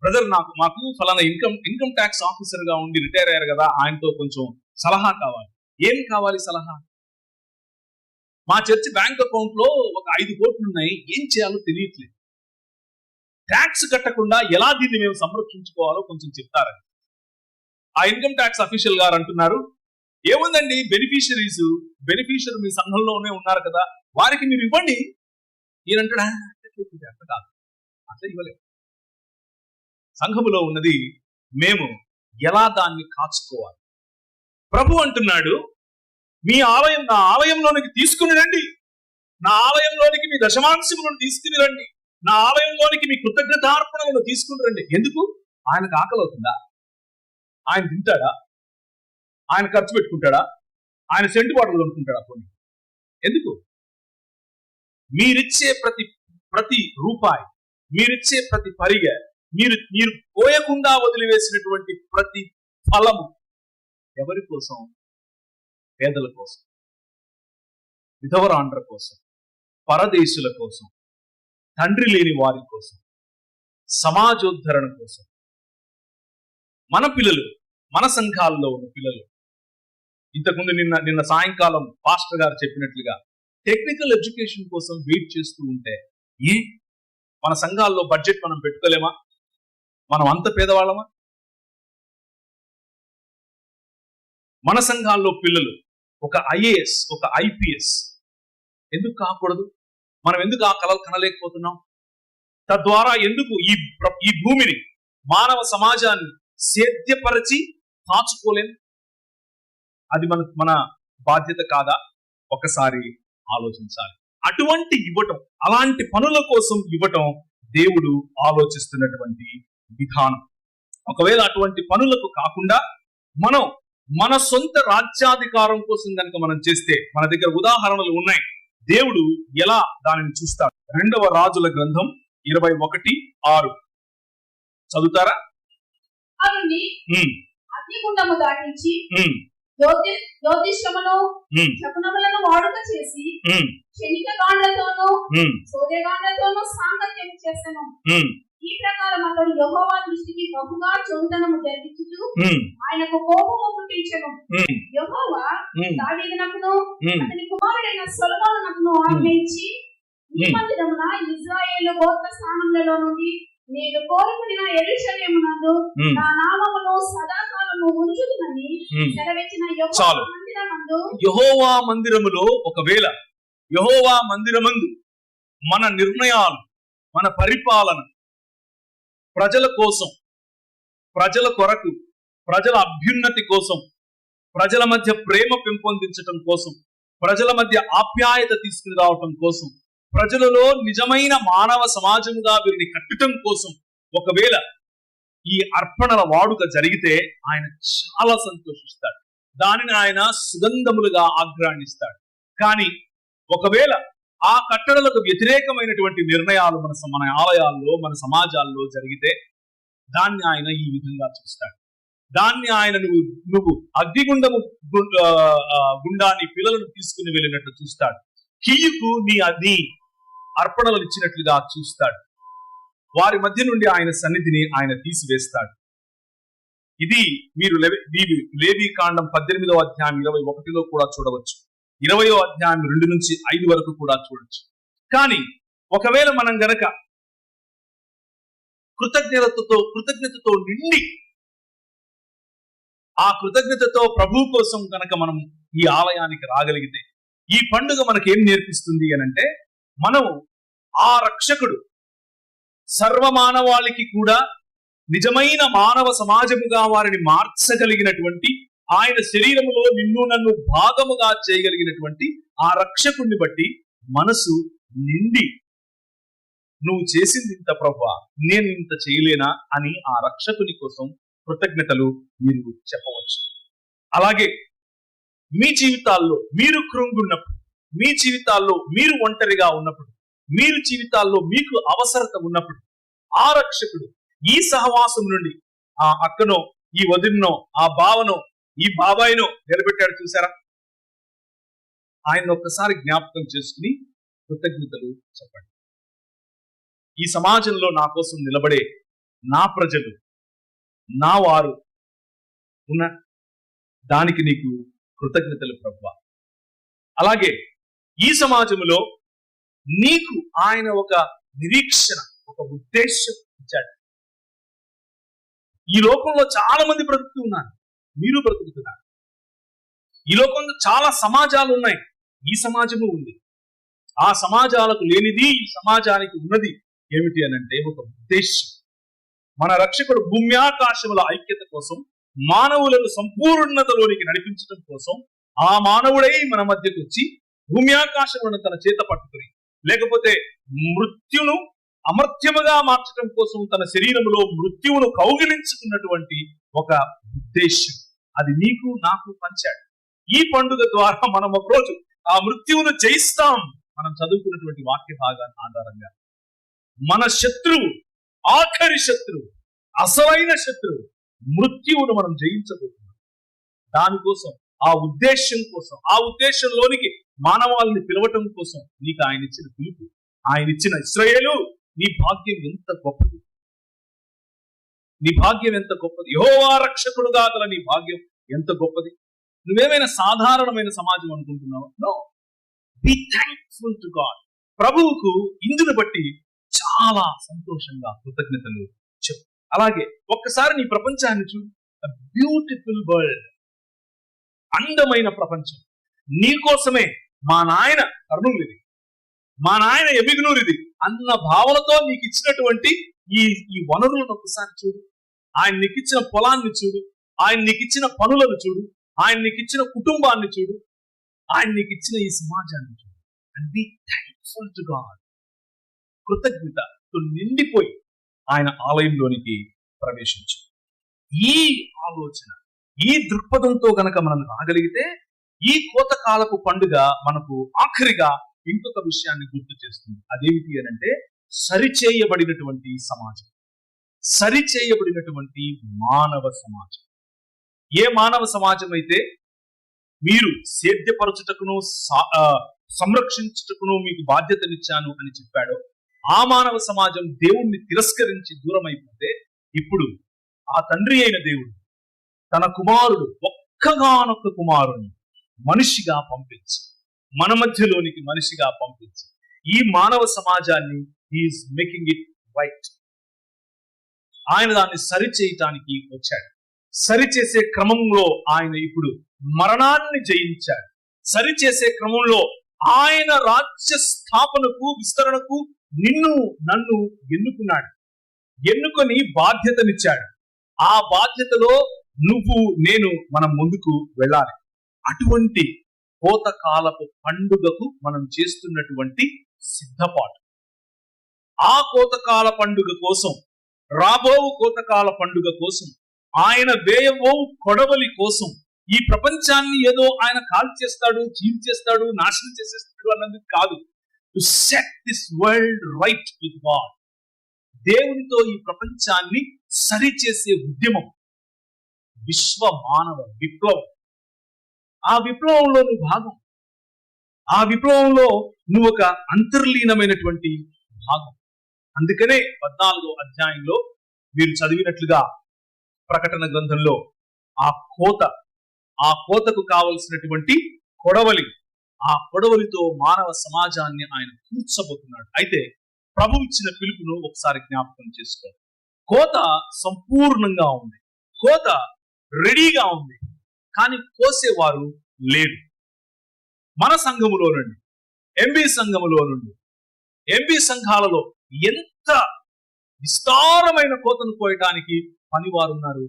Speaker 1: బ్రదర్ మాకు ఫలానా ఇన్కమ్ ట్యాక్స్ ఆఫీసర్ గా ఉండి రిటైర్ అయ్యారు కదా, ఆయనతో కొంచెం సలహా కావాలి. ఏం కావాలి సలహా? మా చర్చి బ్యాంక్ అకౌంట్ లో ఒక 5 కోట్లు ఉన్నాయి, ఏం చేయాలో తెలియట్లేదు. ట్యాక్స్ కట్టకుండా ఎలా దీన్ని మేము సంరక్షించుకోవాలో కొంచెం చెప్తారని. ఆ ఇన్కమ్ ట్యాక్స్ అఫీషియల్ గారు అంటున్నారు, ఏముందండి, బెనిఫిషియరీ మీ సంఘంలోనే ఉన్నారు కదా, వారికి మీరు ఇవ్వండి. ఈయనంటాడా, అట్లా కాదు, అట్లా ఇవ్వలేదు. సంఘములో ఉన్నది మేము ఎలా దాన్ని కాచుకోవాలి. ప్రభు అంటున్నాడు, మీ ఆలయం నా ఆలయంలోనికి తీసుకుని రండి, నా ఆలయంలోనికి మీ దశమాంశములను తీసుకుని రండి, నా ఆలయంలోనికి మీ కృతజ్ఞతార్పణలను తీసుకుని రండి. ఎందుకు? ఆయనకు ఆకలి అవుతుందా? ఆయన తింటాడా? ఆయన ఖర్చు పెట్టుకుంటాడా? ఆయన సెంటు బాటలు కొనుక్కుంటాడా? కొన్ని ఎందుకు? మీరిచ్చే ప్రతి రూపాయి, మీరిచ్చే ప్రతి పరిగ, మీరు పోయకుండా వదిలివేసినటువంటి ప్రతి ఫలము ఎవరి కోసం? పేదల కోసం, విధవరాండ్ర కోసం, పరదేశుల కోసం, తండ్రి లేని వారి కోసం, సమాజోద్ధరణ కోసం. మన పిల్లలు, మన సంఘాల్లో ఉన్న పిల్లలు, ఇంతకుముందు నిన్న సాయంకాలం పాస్టర్ గారు చెప్పినట్లుగా టెక్నికల్ ఎడ్యుకేషన్ కోసం వెయిట్ చేస్తూ ఉంటే, మన సంఘాల్లో బడ్జెట్ మనం పెట్టుకోలేమా? మనం అంత పేదవాళ్ళమా? మన సంఘాల్లో పిల్లలు ఒక ఐఏఎస్, ఒక ఐపీఎస్ ఎందుకు కాకూడదు? మనం ఎందుకు ఆ కలలు కనలేకపోతున్నాం? తద్వారా ఎందుకు ఈ భూమిని, మానవ సమాజాన్ని సేద్యపరిచి కాచుకోలేం? అది మన బాధ్యత కాదా? ఒకసారి ఆలోచించాలి. అటువంటి ఇవ్వటం, అలాంటి పనుల కోసం ఇవ్వటం దేవుడు ఆలోచిస్తున్నటువంటి విధానం. ఒకవేళ అటువంటి పనులకు కాకుండా మనం మన సొంత రాజ్యాధికారం కోసం కనుక మనం చేస్తే, మన దగ్గర ఉదాహరణలు ఉన్నాయి. దేవుడు ఎలా దానిని చూస్తాడు? 2వ రాజుల గ్రంథం 21:6 చదువుతారా?
Speaker 2: అగ్నిగుండము దాటించి జ్యోతిషమును శకునములను వాడుక చేసి క్షణిక గాండ్లతోనూ సూర్యగాండ్లతోనూ సాంగత్యము చేసెను. ఈ ప్రకారం అతడు యెహోవా దృష్టికి బహుగా చెడుతనము జరిగించుచు ఆయనకు కోపము పుట్టించెను. యెహోవా దావీదునకును అతని కుమారుడైన సొలొమోనునకును ఆజ్ఞయించి, ఈ మందిరమున ఇశ్రాయేలు గోత్ర స్థానములలో నుండి నేను కోరుకున్న యెరూషలేమునందు నా నామమును సదాకాలము ఉంచుదునని సెలవిచ్చిన
Speaker 1: యెహోవా మందిరములో, ఒకవేళ యెహోవా మందిరమందు మన నిర్ణయాలు, మన పరిపాలన ప్రజల కోసం, ప్రజల కొరకు, ప్రజల అభ్యున్నతి కోసం, ప్రజల మధ్య ప్రేమ పెంపొందించటం కోసం, ప్రజల మధ్య ఆప్యాయత తీసుకుని రావటం కోసం, ప్రజలలో నిజమైన మానవ సమాజముగా వీరిని కట్టడం కోసం ఒకవేళ ఈ అర్పణల వాడుక జరిగితే ఆయన చాలా సంతోషిస్తాడు. దానిని ఆయన సుగంధములుగా ఆగ్రాణిస్తాడు. కానీ ఒకవేళ ఆ కట్టడలకు వ్యతిరేకమైనటువంటి నిర్ణయాలు మన ఆలయాల్లో, మన సమాజాల్లో జరిగితే దాన్ని ఆయన ఈ విధంగా చూస్తాడు. దాన్ని ఆయన నువ్వు అగ్నిగుండము గుండాన్ని పిల్లలను తీసుకుని వెళ్ళినట్లు చూస్తాడు. కీయుకు నీ అర్పణలు ఇచ్చినట్లుగా చూస్తాడు. వారి మధ్య నుండి ఆయన సన్నిధిని ఆయన తీసివేస్తాడు. ఇది మీరు లేవీ కాండం 18వ అధ్యాయం 21లో కూడా చూడవచ్చు. 20వ అధ్యాయం 2 నుంచి 5 వరకు కూడా చూడొచ్చు. కానీ ఒకవేళ మనం గనక కృతజ్ఞతతో నిండి, ఆ కృతజ్ఞతతో ప్రభు కోసం గనక మనం ఈ ఆలయానికి రాగలిగితే, ఈ పండుగ మనకేం నేర్పిస్తుంది అనంటే, మనం ఆ రక్షకుడు సర్వమానవాళికి కూడా నిజమైన మానవ సమాజముగా వారిని మార్చగలిగినటువంటి, ఆయన శరీరములో నిన్ను నన్ను భాగముగా చేయగలిగినటువంటి ఆ రక్షకుడిని బట్టి మనసు నిండి, నువ్వు చేసింది ఇంత ప్రభువా, నేను ఇంత చేయలేనా అని ఆ రక్షకుని కోసం కృతజ్ఞతలు మీరు చెప్పవచ్చు. అలాగే మీ జీవితాల్లో మీరు కృంగున్నప్పుడు, మీ జీవితాల్లో మీరు ఒంటరిగా ఉన్నప్పుడు, మీరు జీవితాల్లో మీకు అవసరత ఉన్నప్పుడు, ఆ రక్షకుడు ఈ సహవాసం నుండి, ఆ అక్కనో, ఈ వదినో, ఆ బావనో, ఈ బాబాయిను నిలబెట్టాడు చూసారా? ఆయన ఒక్కసారి జ్ఞాపకం చేసుకుని కృతజ్ఞతలు చెప్పండి. ఈ సమాజంలో నా కోసం నిలబడే నా ప్రజలు, నా వారు ఉన్న దానికి నీకు కృతజ్ఞతలు ప్రభువా. అలాగే ఈ సమాజంలో నీకు ఆయన ఒక నిరీక్షణ, ఒక ఉద్దేశం ఇచ్చాడు. ఈ లోకంలో చాలా మంది బ్రతుకుతూ ఉన్నారు, మీరు బ్రతుకుతున్నారు. ఈ లోకంలో చాలా సమాజాలు ఉన్నాయి, ఈ సమాజము ఉంది. ఆ సమాజాలకు లేనిది ఈ సమాజానికి ఉన్నది ఏమిటి అని అంటే ఒక ఉద్దేశం. మన రక్షకుడు భూమ్యాకాశముల ఐక్యత కోసం, మానవులను సంపూర్ణతలోనికి నడిపించడం కోసం ఆ మానవుడై మన మధ్యకు వచ్చి భూమ్యాకాశములను తన చేత పట్టుకుని, లేకపోతే మృత్యును అమర్త్యముగా మార్చడం కోసం తన శరీరములో మృత్యువును కౌగిలించుకున్నటువంటి ఒక ఉద్దేశం, అది నీకు నాకు పంచాడు. ఈ పండుగ ద్వారా మనం ఒకరోజు ఆ మృత్యువును జయిస్తాం. మనం చదువుకున్నటువంటి వాక్య భాగాన్ని ఆధారంగా మన శత్రువు, ఆఖరి శత్రువు, అసలైన శత్రువు మృత్యువును మనం జయించబోతున్నాం. దానికోసం, ఆ ఉద్దేశం కోసం, ఆ ఉద్దేశంలోనికి మానవాళిని పిలవటం కోసం నీకు ఆయన ఇచ్చిన పిలుపు, ఆయన ఇచ్చిన ఇశ్రాయేలు, నీ భాగ్యం ఎంత గొప్పది, నీ భాగ్యం ఎంత గొప్పది. యెహోవా రక్షకుడుగా గల నీ భాగ్యం ఎంత గొప్పది. నువ్వేమైనా సాధారణమైన సమాజం అనుకుంటున్నావు? No, be thankful to God. ప్రభువుకు ఇందును బట్టి చాలా సంతోషంగా కృతజ్ఞతలు చెప్పు. అలాగే ఒక్కసారి నీ ప్రపంచాన్ని చూడు. బ్యూటిఫుల్ వరల్డ్, అందమైన ప్రపంచం. నీ కోసమే మా నాయన కర్నూలుది, మా నాయన ఎబిగ్నూరిది అన్న భావనతో నీకు ఇచ్చినటువంటి ఈ వనరులను ఒకసారి చూడు. ఆయన నీకు ఇచ్చిన పొలాన్ని చూడు, ఆయన నీకు ఇచ్చిన పనులను చూడు, ఆయన నీకు ఇచ్చిన కుటుంబాన్ని చూడు, ఆయన నీకు ఇచ్చిన ఈ సమాజాన్ని చూడు. And B thankful to God. కృతజ్ఞతతో నిండిపోయి ఆయన ఆలయంలోనికి ప్రవేశించు. ఈ ఆలోచన, ఈ దృక్పథంతో గనక మనం రాగలిగితే ఈ కోతకాలపు పండుగ మనకు ఆఖరిగా ఇంకొక విషయాన్ని గుర్తు చేస్తుంది. అదేమిటి అని అంటే సరిచేయబడినటువంటి సమాజం, సరిచేయబడినటువంటి మానవ సమాజం. ఏ మానవ సమాజం అయితే మీరు సేద్యపరచుటకును సంరక్షించుటకును మీకు బాధ్యతనిచ్చాను అని చెప్పాడో ఆ మానవ సమాజం దేవుణ్ణి తిరస్కరించి దూరం అయిపోతే, ఇప్పుడు ఆ తండ్రి అయిన దేవుడు తన కుమారుడు, ఒక్కగానొక్క కుమారుని మనిషిగా పంపించి, మన మధ్యలోనికి మనిషిగా పంపించి ఈ మానవ సమాజాన్ని ఈజ్ మేకింగ్ ఇట్ రైట్. ఆయన దాన్ని సరిచేయటానికి వచ్చాడు. సరిచేసే క్రమంలో ఆయన ఇప్పుడు మరణాన్ని జయించాడు. సరిచేసే క్రమంలో ఆయన రాజ్య స్థాపనకు, విస్తరణకు నిన్ను నన్ను ఎన్నుకున్నాడు. ఎన్నుకొని బాధ్యతనిచ్చాడు. ఆ బాధ్యతలో నువ్వు నేను మనం ముందుకు వెళ్ళాలి. అటువంటి కోతకాలపు పండుగకు మనం చేస్తున్నటువంటి సిద్ధపాటు, ఆ కోతకాల పండుగ కోసం, రాబో కోతకాల పండుగ కోసం, ఆయన వేయబో కొడవలి కోసం, ఈ ప్రపంచాన్ని ఏదో ఆయన కాల్చేస్తాడు, చీల్చేస్తాడు, నాశనం చేసేస్తాడు అన్నది కాదు. To set this world right with God. దేవునితో ఈ ప్రపంచాన్ని సరిచేసే ఉద్యమం, విశ్వ మానవ విప్లవం. ఆ విప్లవంలో నువ్వు భాగం. ఆ విప్లవంలో నువ్వు ఒక అంతర్లీనమైనటువంటి భాగం. అందుకనే 14వ అధ్యాయంలో మీరు చదివినట్లుగా ప్రకటన గ్రంథంలో ఆ కోతకు కావలసినటువంటి కొడవలి, ఆ కొడవలితో మానవ సమాజాన్ని ఆయన కూర్చబోతున్నాడు. అయితే ప్రభు ఇచ్చిన పిలుపును ఒకసారి జ్ఞాపకం చేసుకోండి. కోత సంపూర్ణంగా ఉంది, కోత రెడీగా ఉంది, కానీ కోసేవారు లేరు. మన సంఘములో నుండి, ఎంబీ సంఘములో నుండి, ఎంబీ సంఘాలలో ఎంత విస్తారమైన కోతను కోయటానికి పనివారు ఉన్నారు.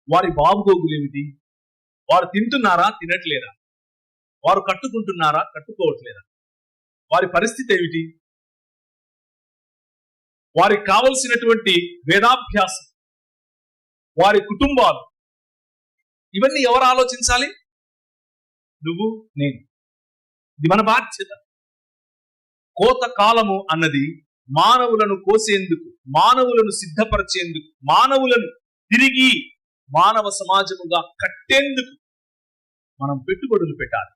Speaker 1: వారి బాబుగోగులేమిటి? వారు తింటున్నారా, తినట్లేదా? వారు కట్టుకుంటున్నారా, కట్టుకోవట్లేదా? వారి పరిస్థితి ఏమిటి? వారికి కావలసినటువంటి వేదాభ్యాసం, వారి కుటుంబాలు, ఇవన్నీ ఎవరు ఆలోచించాలి? నువ్వు, నేను. ఇది మన బాధ్యత. కోత కాలము అన్నది మానవులను కోసేందుకు, మానవులను సిద్ధపరిచేందుకు, మానవులను తిరిగి మానవ సమాజముగా కట్టేందుకు మనం పెట్టుబడులు పెట్టాలి.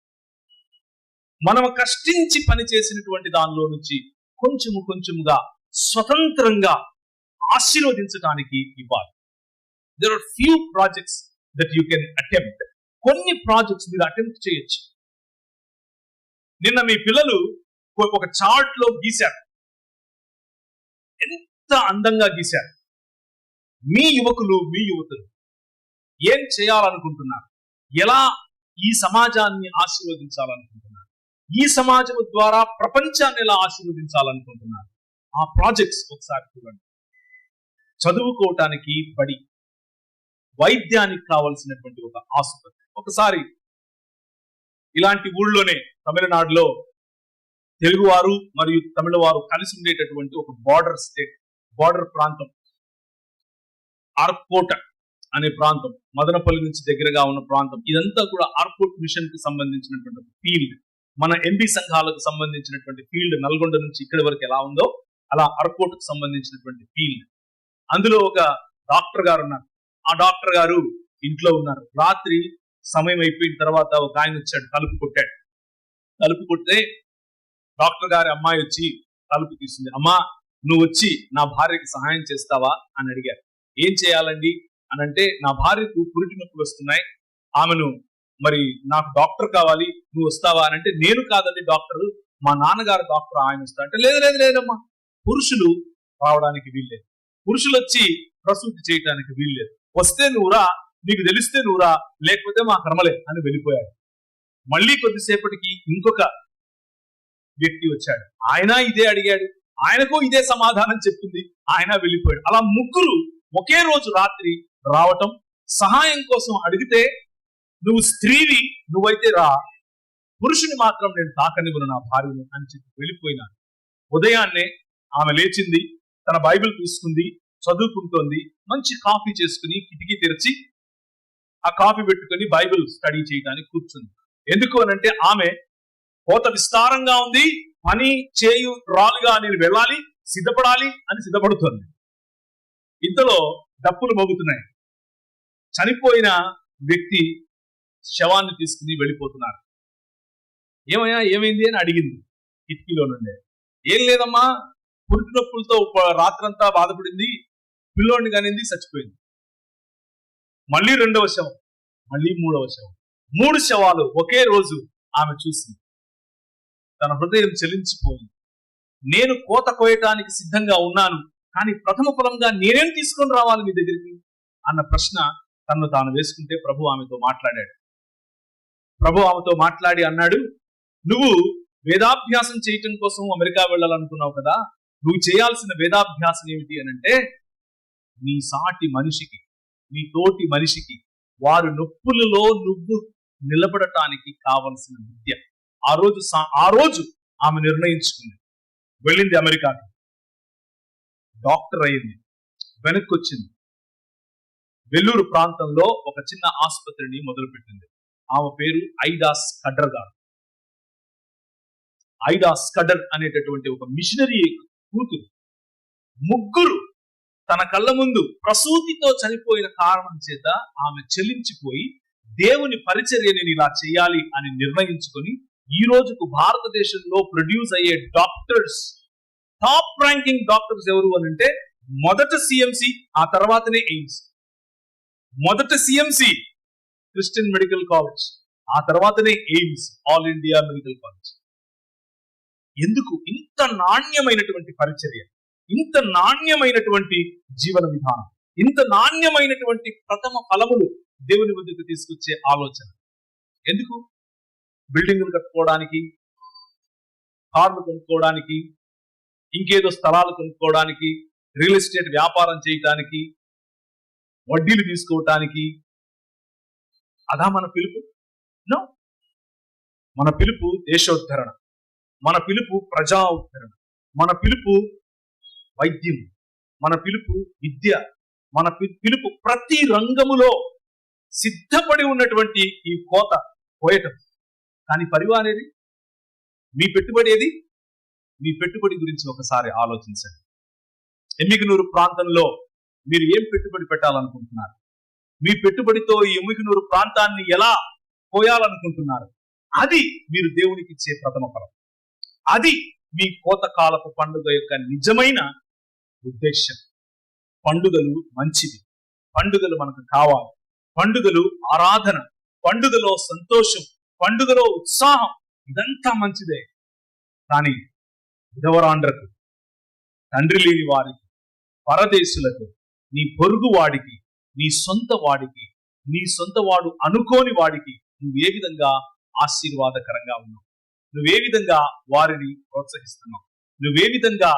Speaker 1: మనం కష్టించి పని చేసినటువంటి దానిలో నుంచి కొంచెముగా స్వతంత్రంగా ఆశీర్వదించడానికి ఇవ్వాలి. There are few projects that you can attempt. కొన్ని ప్రాజెక్ట్స్ మీరు అటెంప్ట్ చేయొచ్చు. నిన్న మీ పిల్లలు ఒక చార్ట్ లో గీశారు, ఎంత అందంగా గీశారు. మీ యువకులు, మీ యువతులు ఏం చేయాలనుకుంటున్నారు, ఎలా ఈ సమాజాన్ని ఆశీర్వదించాలనుకుంటున్నారు, ఈ సమాజం ద్వారా ప్రపంచాన్ని ఎలా ఆశీర్వదించాలనుకుంటున్నారు, ఆ ప్రాజెక్ట్స్ ఒకసారి చూడండి. చదువుకోవటానికి బడి, వైద్యానికి కావలసినటువంటి ఒక ఆసుపత్రి. ఒకసారి ఇలాంటి ఊళ్ళోనే తమిళనాడులో తెలుగువారు మరియు తమిళవారు కలిసి ఉండేటటువంటి ఒక బార్డర్ స్టేట్, బార్డర్ ప్రాంతం ఆర్కోట అనే ప్రాంతం, మదనపల్లి నుంచి దగ్గరగా ఉన్న ప్రాంతం. ఇదంతా కూడా ఆర్కోట్ మిషన్ కి సంబంధించినటువంటి ఫీల్డ్. మన ఎంబీ సంఘాలకు సంబంధించినటువంటి ఫీల్డ్ నల్గొండ నుంచి ఇక్కడి వరకు ఎలా ఉందో అలా ఆర్కోట్ కు సంబంధించినటువంటి ఫీల్డ్. అందులో ఒక డాక్టర్ గారు ఉన్నారు. ఆ డాక్టర్ గారు ఇంట్లో ఉన్నారు. రాత్రి సమయం అయిపోయిన తర్వాత ఒక ఆయన వచ్చాడు, తలుపు కొట్టాడు. తలుపు కొడితే డాక్టర్ గారి అమ్మాయి వచ్చి తలుపు తీసింది. అమ్మా, నువ్వు వచ్చి నా భార్యకి సహాయం చేస్తావా అని అడిగారు. ఏం చేయాలండి అని అంటే, నా భార్యకు పురిటి నొప్పులు వస్తున్నాయి, ఆమెను మరి నాకు డాక్టర్ కావాలి, నువ్వు వస్తావా అని అంటే, నేను కాదండి డాక్టర్, మా నాన్నగారు డాక్టర్, ఆయన వస్తా అంటే, లేదమ్మా, పురుషులు రావడానికి వీల్లేదు, పురుషులు వచ్చి ప్రసూతి చేయడానికి వీల్లేదు, వస్తే నువ్వురా, నీకు తెలిస్తే నువ్వురా, లేకపోతే మా కర్మలే అని వెళ్ళిపోయాడు. మళ్ళీ కొద్దిసేపటికి ఇంకొక వ్యక్తి వచ్చాడు. ఆయన ఇదే అడిగాడు, ఆయనకు ఇదే సమాధానం చెప్పింది, ఆయన వెళ్ళిపోయాడు. అలా ముగ్గురు ఒకే రోజు రాత్రి రావటం, సహాయం కోసం అడిగితే, నువ్వు స్త్రీవి, నువ్వైతే రా, పురుషుని మాత్రం నేను తాకనివ్వను నా భార్యను అని చెప్పి వెళ్ళిపోయినాను. ఉదయాన్నే ఆమె లేచింది, తన బైబిల్ తీసుకుంది, చదువుకుంటోంది, మంచి కాఫీ చేసుకుని కిటికీ తెరిచి ఆ కాఫీ పెట్టుకుని బైబిల్ స్టడీ చేయడానికి కూర్చుంది. ఎందుకు అనంటే, ఆమె కోత విస్తారంగా ఉంది, పని చేయు రాలుగా నేను వెళ్ళాలి, సిద్ధపడాలి అని సిద్ధపడుతుంది. ఇంతలో డప్పులు మోగుతున్నాయి. చనిపోయిన వ్యక్తి శవాన్ని తీసుకుని వెళ్ళిపోతున్నారు. ఏమయ్యా, ఏమైంది అని అడిగింది కిటికీలో నుండే. ఏం లేదమ్మా, పురిటి నొప్పులతో రాత్రంతా బాధపడింది, పిల్లోడిని కానింది, చచ్చిపోయింది. మళ్ళీ రెండవ శవం, మళ్ళీ మూడవ శవం, 3 శవాలు ఒకే రోజు ఆమె చూసింది. తన హృదయం చెలించిపోయింది. నేను కోత కోయటానికి సిద్ధంగా ఉన్నాను, కానీ ప్రథమ ఫలంగా నేనేం తీసుకొని రావాలి మీ దగ్గరికి అన్న ప్రశ్న తను తాను వేసుకుంటే ప్రభు ఆమెతో మాట్లాడాడు. ప్రభు ఆమెతో మాట్లాడి అన్నాడు, నువ్వు వేదాభ్యాసం చేయటం కోసం అమెరికా వెళ్ళాలనుకున్నావు కదా, నువ్వు చేయాల్సిన వేదాభ్యాసం ఏమిటి అని అంటే, నీ సాటి మనిషికి, నీ తోటి మనిషికి వారి నొప్పులలో నువ్వు నిలబడటానికి కావలసిన విద్య. ఆ రోజు ఆమె నిర్ణయించుకుంది, వెళ్ళింది అమెరికాకి, డాక్టర్ అయింది, వెనక్కి వచ్చింది, వెల్లూరు ప్రాంతంలో ఒక చిన్న ఆసుపత్రిని మొదలుపెట్టింది. ఆమె పేరు ఐడా స్కడ్డర్ గారు. ఐడా స్కడ్డర్ అనేటటువంటి ఒక మిషనరీ కూతురు. ముగ్గురు తన కళ్ళ ముందు ప్రసూతితో చనిపోయిన కారణం చేత ఆమె చెల్లించిపోయి దేవుని పరిచర్యని ఇలా చేయాలి అని నిర్ణయించుకొని ఈ రోజుకు భారతదేశంలో ప్రొడ్యూస్ అయ్యే డాక్టర్స్, టాప్ ర్యాంకింగ్ డాక్టర్స్ ఎవరు అని అంటే, మొదట సిఎంసి, ఆ తర్వాతనే ఎయిమ్స్. మొదట సిఎంసి క్రిస్టియన్ మెడికల్ కాలేజ్, ఆ తర్వాతనే AIIMS, all India medical college. ఎందుకు ఇంత నాణ్యమైనటువంటి పరిచర్య, ఇంత నాణ్యమైనటువంటి జీవన విధానం, ఇంత నాణ్యమైనటువంటి ప్రథమ ఫలములు దేవుని వద్దకు తీసుకొచ్చే ఆలోచన? ఎందుకు? బిల్డింగులు కట్టుకోవడానికి, కార్లు కొనుక్కోవడానికి, ఇంకేదో స్థలాలు కొనుక్కోవడానికి, రియల్ ఎస్టేట్ వ్యాపారం చేయటానికి, వడ్డీలు తీసుకోవటానికి? అదా మన పిలుపు? నో. మన పిలుపు దేశోద్ధరణ, మన పిలుపు ప్రజా ఉద్ధరణ, మన పిలుపు వైద్యం, మన పిలుపు విద్య, మన పిలుపు ప్రతి రంగములో సిద్ధపడి ఉన్నటువంటి ఈ కోత కోయటం. కానీ పరివారేది? మీ పెట్టుబడి ఏది? మీ పెట్టుబడి గురించి ఒకసారి ఆలోచించండి. ఎమ్మిగనూరు ప్రాంతంలో మీరు ఏం పెట్టుబడి పెట్టాలనుకుంటున్నారు? మీ పెట్టుబడితో ఈ ఎముకనూరు ప్రాంతాన్ని ఎలా పోయాలనుకుంటున్నారు? అది మీరు దేవునికి ఇచ్చే ప్రథమ ఫలం. అది మీ కోతకాలపు పండుగ యొక్క నిజమైన ఉద్దేశం. పండుగలు మంచివి, పండుగలు మనకు కావాలి, పండుగలు ఆరాధన, పండుగలో సంతోషం, పండుగలో ఉత్సాహం, ఇదంతా మంచిదే. కానీ విధవరాండ్రకు, తండ్రి లేని వారికి, పరదేశులకు, నీ పొరుగు వాడికి, నీ సొంత వాడికి, నీ సొంత వాడు అనుకోని వాడికి నువ్వు ఏ విధంగా ఆశీర్వాదకరంగా ఉన్నావు? నువ్వే విధంగా వారిని ప్రోత్సహిస్తున్నావు? నువ్వే విధంగా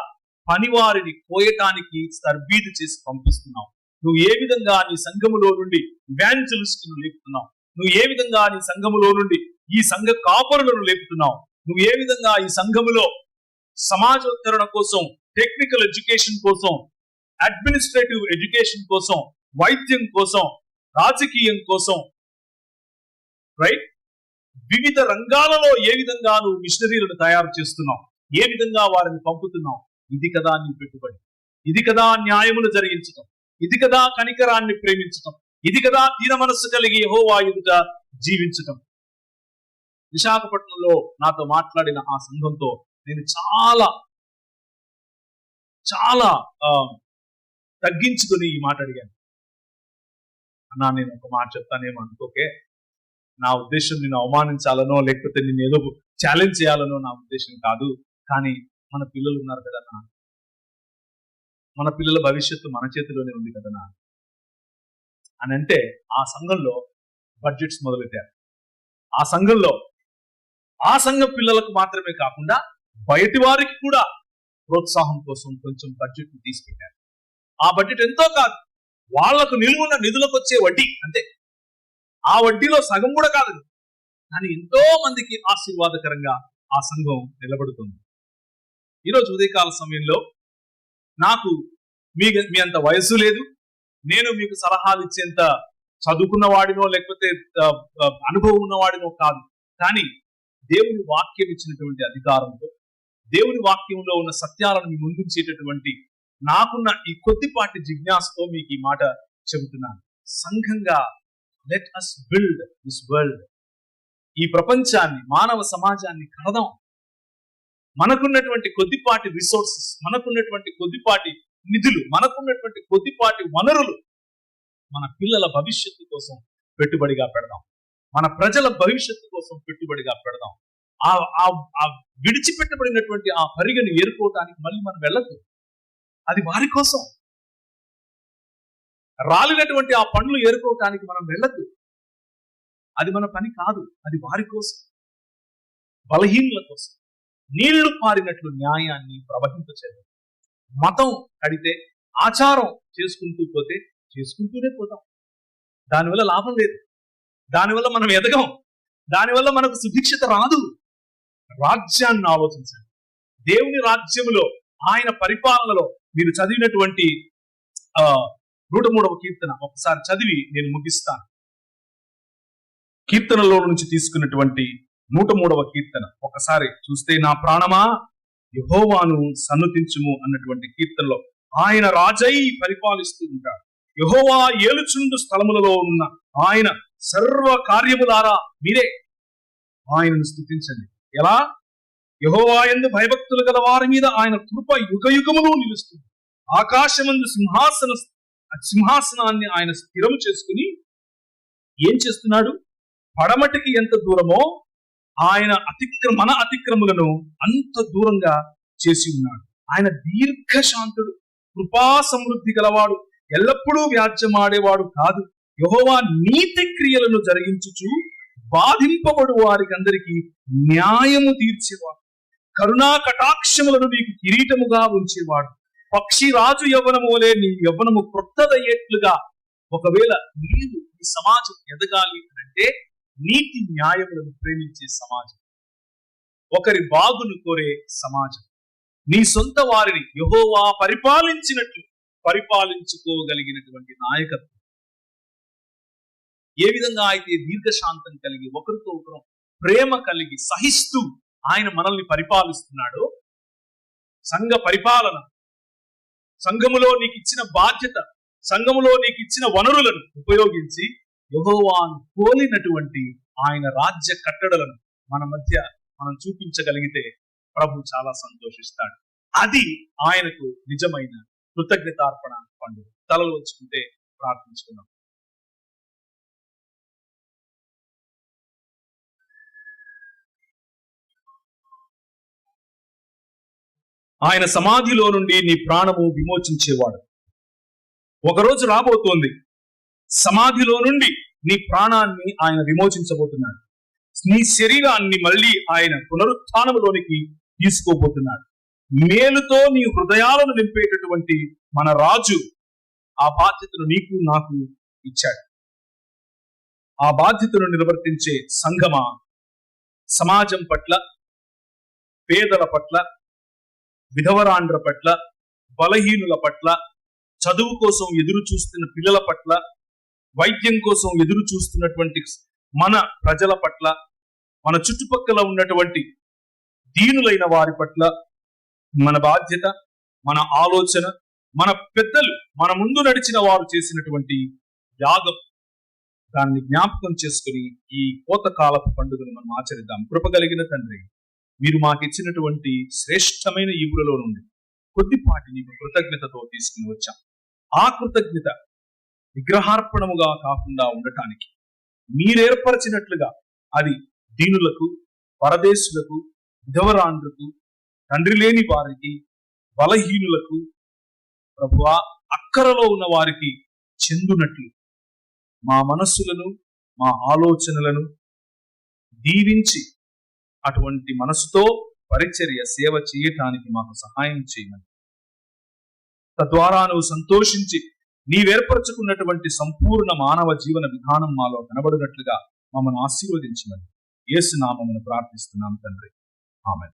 Speaker 1: పనివారిని కోయటానికి తర్బీదు చేసి పంపిస్తున్నావు? నువ్వు ఏ విధంగా నీ సంఘములో నుండి ఇవాంజలిస్టును లేపుతున్నావు? నువ్వు ఏ విధంగా నీ సంఘములో నుండి ఈ సంఘ కాపరులను లేపుతున్నావు? నువ్వు ఏ విధంగా ఈ సంఘములో సమాజోత్తరణ కోసం, టెక్నికల్ ఎడ్యుకేషన్ కోసం, అడ్మినిస్ట్రేటివ్ ఎడ్యుకేషన్ కోసం, వైద్యం కోసం, రాజకీయం కోసం, రైట్, వివిధ రంగాలలో ఏ విధంగా నువ్వు మిషనరీలను తయారు చేస్తున్నావు? ఏ విధంగా వారిని పంపుతున్నావు? ఇది కదా నీ పెట్టుబడి. ఇది కదా న్యాయమును జరిగించటం. ఇది కదా కనికరాన్ని ప్రేమించటం. ఇది కదా దీన మనస్సు కలిగి యెహోవా ఎదుట జీవించటం. విశాఖపట్నంలో నాతో మాట్లాడిన ఆ సంఘంతో నేను చాలా చాలా తగ్గించుకొని ఈ మాట అడిగాను. అన్నా, నేను ఒక మాట చెప్తానేమో అనుకోకే, నా ఉద్దేశం నిన్ను అవమానించాలనో లేకపోతే నిన్ను ఏదో ఛాలెంజ్ చేయాలనో నా ఉద్దేశం కాదు. కానీ మన పిల్లలు ఉన్నారు కదన్నా, మన పిల్లల భవిష్యత్తు మన చేతిలోనే ఉంది కదన్నా అని అంటే, ఆ సంఘంలో బడ్జెట్స్ మొదలెట్టారు. ఆ సంఘంలో ఆ సంఘం పిల్లలకు మాత్రమే కాకుండా బయటి వారికి కూడా ప్రోత్సాహం కోసం కొంచెం బడ్జెట్ తీసుకెట్టారు. ఆ బడ్జెట్ ఎంతో కాదు, వాళ్లకు నిలువున్న నిధులకు వచ్చే వడ్డీ అంతే. ఆ వడ్డీలో సగం కూడా కాదు, కానీ ఎంతో మందికి ఆశీర్వాదకరంగా ఆ సంఘం నిలబడుతుంది. ఈరోజు ఉదయకాల సమయంలో నాకు మీ అంత వయసు లేదు, నేను మీకు సలహాలు ఇచ్చేంత చదువుకున్న వాడినో లేకపోతే అనుభవం ఉన్నవాడినో కాదు. కానీ దేవుని వాక్యం ఇచ్చినటువంటి అధికారంతో, దేవుని వాక్యంలో ఉన్న సత్యాలను మీ ముందుంచేటటువంటి నాకున్న ఈ కొద్దిపాటి జిజ్ఞాసతో మీకు ఈ మాట చెబుతున్నాను. సంఘంగా let us build this world. ఈ ప్రపంచాన్ని, మానవ సమాజాన్ని కడదాం. మనకున్నటువంటి కొద్దిపాటి రిసోర్సెస్, మనకున్నటువంటి కొద్దిపాటి నిధులు, మనకున్నటువంటి కొద్దిపాటి వనరులు మన పిల్లల భవిష్యత్తు కోసం పెట్టుబడిగా పెడదాం. మన ప్రజల భవిష్యత్తు కోసం పెట్టుబడిగా పెడదాం. ఆ విడిచిపెట్టబడినటువంటి ఆ పరిగని ఏరుకోవటానికి మళ్ళీ మనం వెళ్ళద్దు. అది వారి కోసం. రాలినటువంటి ఆ పండ్లు ఏరుకోవటానికి మనం వెళ్ళద్దు. అది మన పని కాదు, అది వారి కోసం, బలహీనుల కోసం. నీళ్లు పారినట్లు న్యాయాన్ని ప్రవహింపచేద్దాం. మతం కడితే, ఆచారం చేసుకుంటూ పోతే చేసుకుంటూనే పోతాం. దానివల్ల లాభం లేదు, దానివల్ల మనం ఎదగం, దానివల్ల మనకు సుభిక్షత రాదు. రాజ్యాన్ని ఆలోచించండి. దేవుని రాజ్యములో, ఆయన పరిపాలనలో మీరు చదివినటువంటి 103వ కీర్తన ఒకసారి చదివి నేను ముగిస్తాను. కీర్తనలో నుంచి తీసుకున్నటువంటి 103వ కీర్తన ఒకసారి చూస్తే, నా ప్రాణమా యెహోవాను సన్నుతించుము అన్నటువంటి కీర్తనలో ఆయన రాజై పరిపాలిస్తూ ఉంటాడు. యెహోవా ఏలుచుండు స్థలములలో ఉన్న ఆయన సర్వ కార్యములారా మీరే ఆయనను స్తుతించండి. ఎలా? యెహోవా యందు భయభక్తులు గల వారి మీద ఆయన కృప యుగయుగములు నిలుస్తుంది. ఆకాశమందు సింహాసనాన్ని ఆయన స్థిరము చేసుకుని ఏం చేస్తున్నాడు? పడమటికి ఎంత దూరమో ఆయన మన అతిక్రములను అంత దూరంగా చేసి ఉన్నాడు. ఆయన దీర్ఘశాంతుడు, కృపా సమృద్ధి గలవాడు, ఎల్లప్పుడూ వ్యాజ్యమాడేవాడు కాదు. యెహోవా నీతి క్రియలను జరిగించుచు బాధింపబడు వారికి అందరికీ న్యాయము తీర్చేవాడు. కరుణా కటాక్షములను నీకు కిరీటముగా ఉంచేవాడు. పక్షి రాజు యవ్వనము వలె నీ యవ్వనము క్రొత్తదయ్యేట్లుగా. ఒకవేళ నీవు ఈ సమాజం ఎదగాలి అంటే నీతి న్యాయములను ప్రేమించే సమాజం, ఒకరి బాగును కోరే సమాజం, నీ సొంత వారిని యెహోవా పరిపాలించినట్లు పరిపాలించుకోగలిగినటువంటి నాయకత్వం. ఏ విధంగా అయితే దీర్ఘశాంతం కలిగి, ఒకరితో ఒకరు ప్రేమ కలిగి సహిస్తూ ఆయన మనల్ని పరిపాలిస్తున్నాడో, సంఘ పరిపాలన, సంఘములో నీకు ఇచ్చిన బాధ్యత, సంఘములో నీకు ఇచ్చిన వనరులను ఉపయోగించి యెహోవాను పోలినటువంటి ఆయన రాజ్య కట్టడలను మన మధ్య మనం చూపించగలిగితే ప్రభు చాలా సంతోషిస్తాడు. అది ఆయనకు నిజమైన కృతజ్ఞతార్పణ పండుగ. తలలు వచ్చుకుంటే ప్రార్థించుకున్నాం. ఆయన సమాధిలో నుండి నీ ప్రాణము విమోచించేవాడు. ఒకరోజు రాబోతోంది, సమాధిలో నుండి నీ ప్రాణాన్ని ఆయన విమోచించబోతున్నాడు. నీ శరీరాన్ని మళ్ళీ ఆయన పునరుత్థానములోనికి తీసుకోబోతున్నాడు. మేలుతో నీ హృదయాలను నింపేటటువంటి మన రాజు ఆ బాధ్యతను నీకు నాకు ఇచ్చాడు. ఆ బాధ్యతను నిర్వర్తించే సంఘమా, సమాజం పట్ల, పేదల పట్ల, విధవరాండ్ర పట్ల, బలహీనుల పట్ల, చదువు కోసం ఎదురు చూస్తున్న పిల్లల పట్ల, వైద్యం కోసం ఎదురు చూస్తున్నటువంటి మన ప్రజల పట్ల, మన చుట్టుపక్కల ఉన్నటువంటి దీనులైన వారి పట్ల మన బాధ్యత, మన ఆలోచన, మన పెద్దలు మన ముందు నడిచిన వారు చేసినటువంటి యాగం, దాన్ని జ్ఞాపకం చేసుకుని ఈ కోతకాలపు పండుగను మనం ఆచరిద్దాం. కృపగలిగిన తండ్రి, మీరు మాకిచ్చినటువంటి శ్రేష్టమైన ఈవులలో నుండి కొద్దిపాటి నీకు కృతజ్ఞతతో తీసుకుని వచ్చాం. ఆ కృతజ్ఞత విగ్రహార్పణముగా కాకుండా ఉండటానికి మీరేర్పరచినట్లుగా అది దీనులకు, పరదేశులకు, విధవరాండ్రకు, తండ్రి లేని వారికి, బలహీనులకు, ప్రభువా అక్కరలో ఉన్న వారికి చెందునట్లు మా మనస్సులను, మా ఆలోచనలను దీవించి అటువంటి మనసుతో పరిచర్య సేవ చేయటానికి మాకు సహాయం చేయమని, తద్వారా నువ్వు సంతోషించి నీవేర్పరచుకున్నటువంటి సంపూర్ణ మానవ జీవన విధానం మాలో కనబడినట్లుగా మమ్మల్ని ఆశీర్వదించమని యేసు నామమున ప్రార్థిస్తున్నాం తండ్రి. ఆమేన్.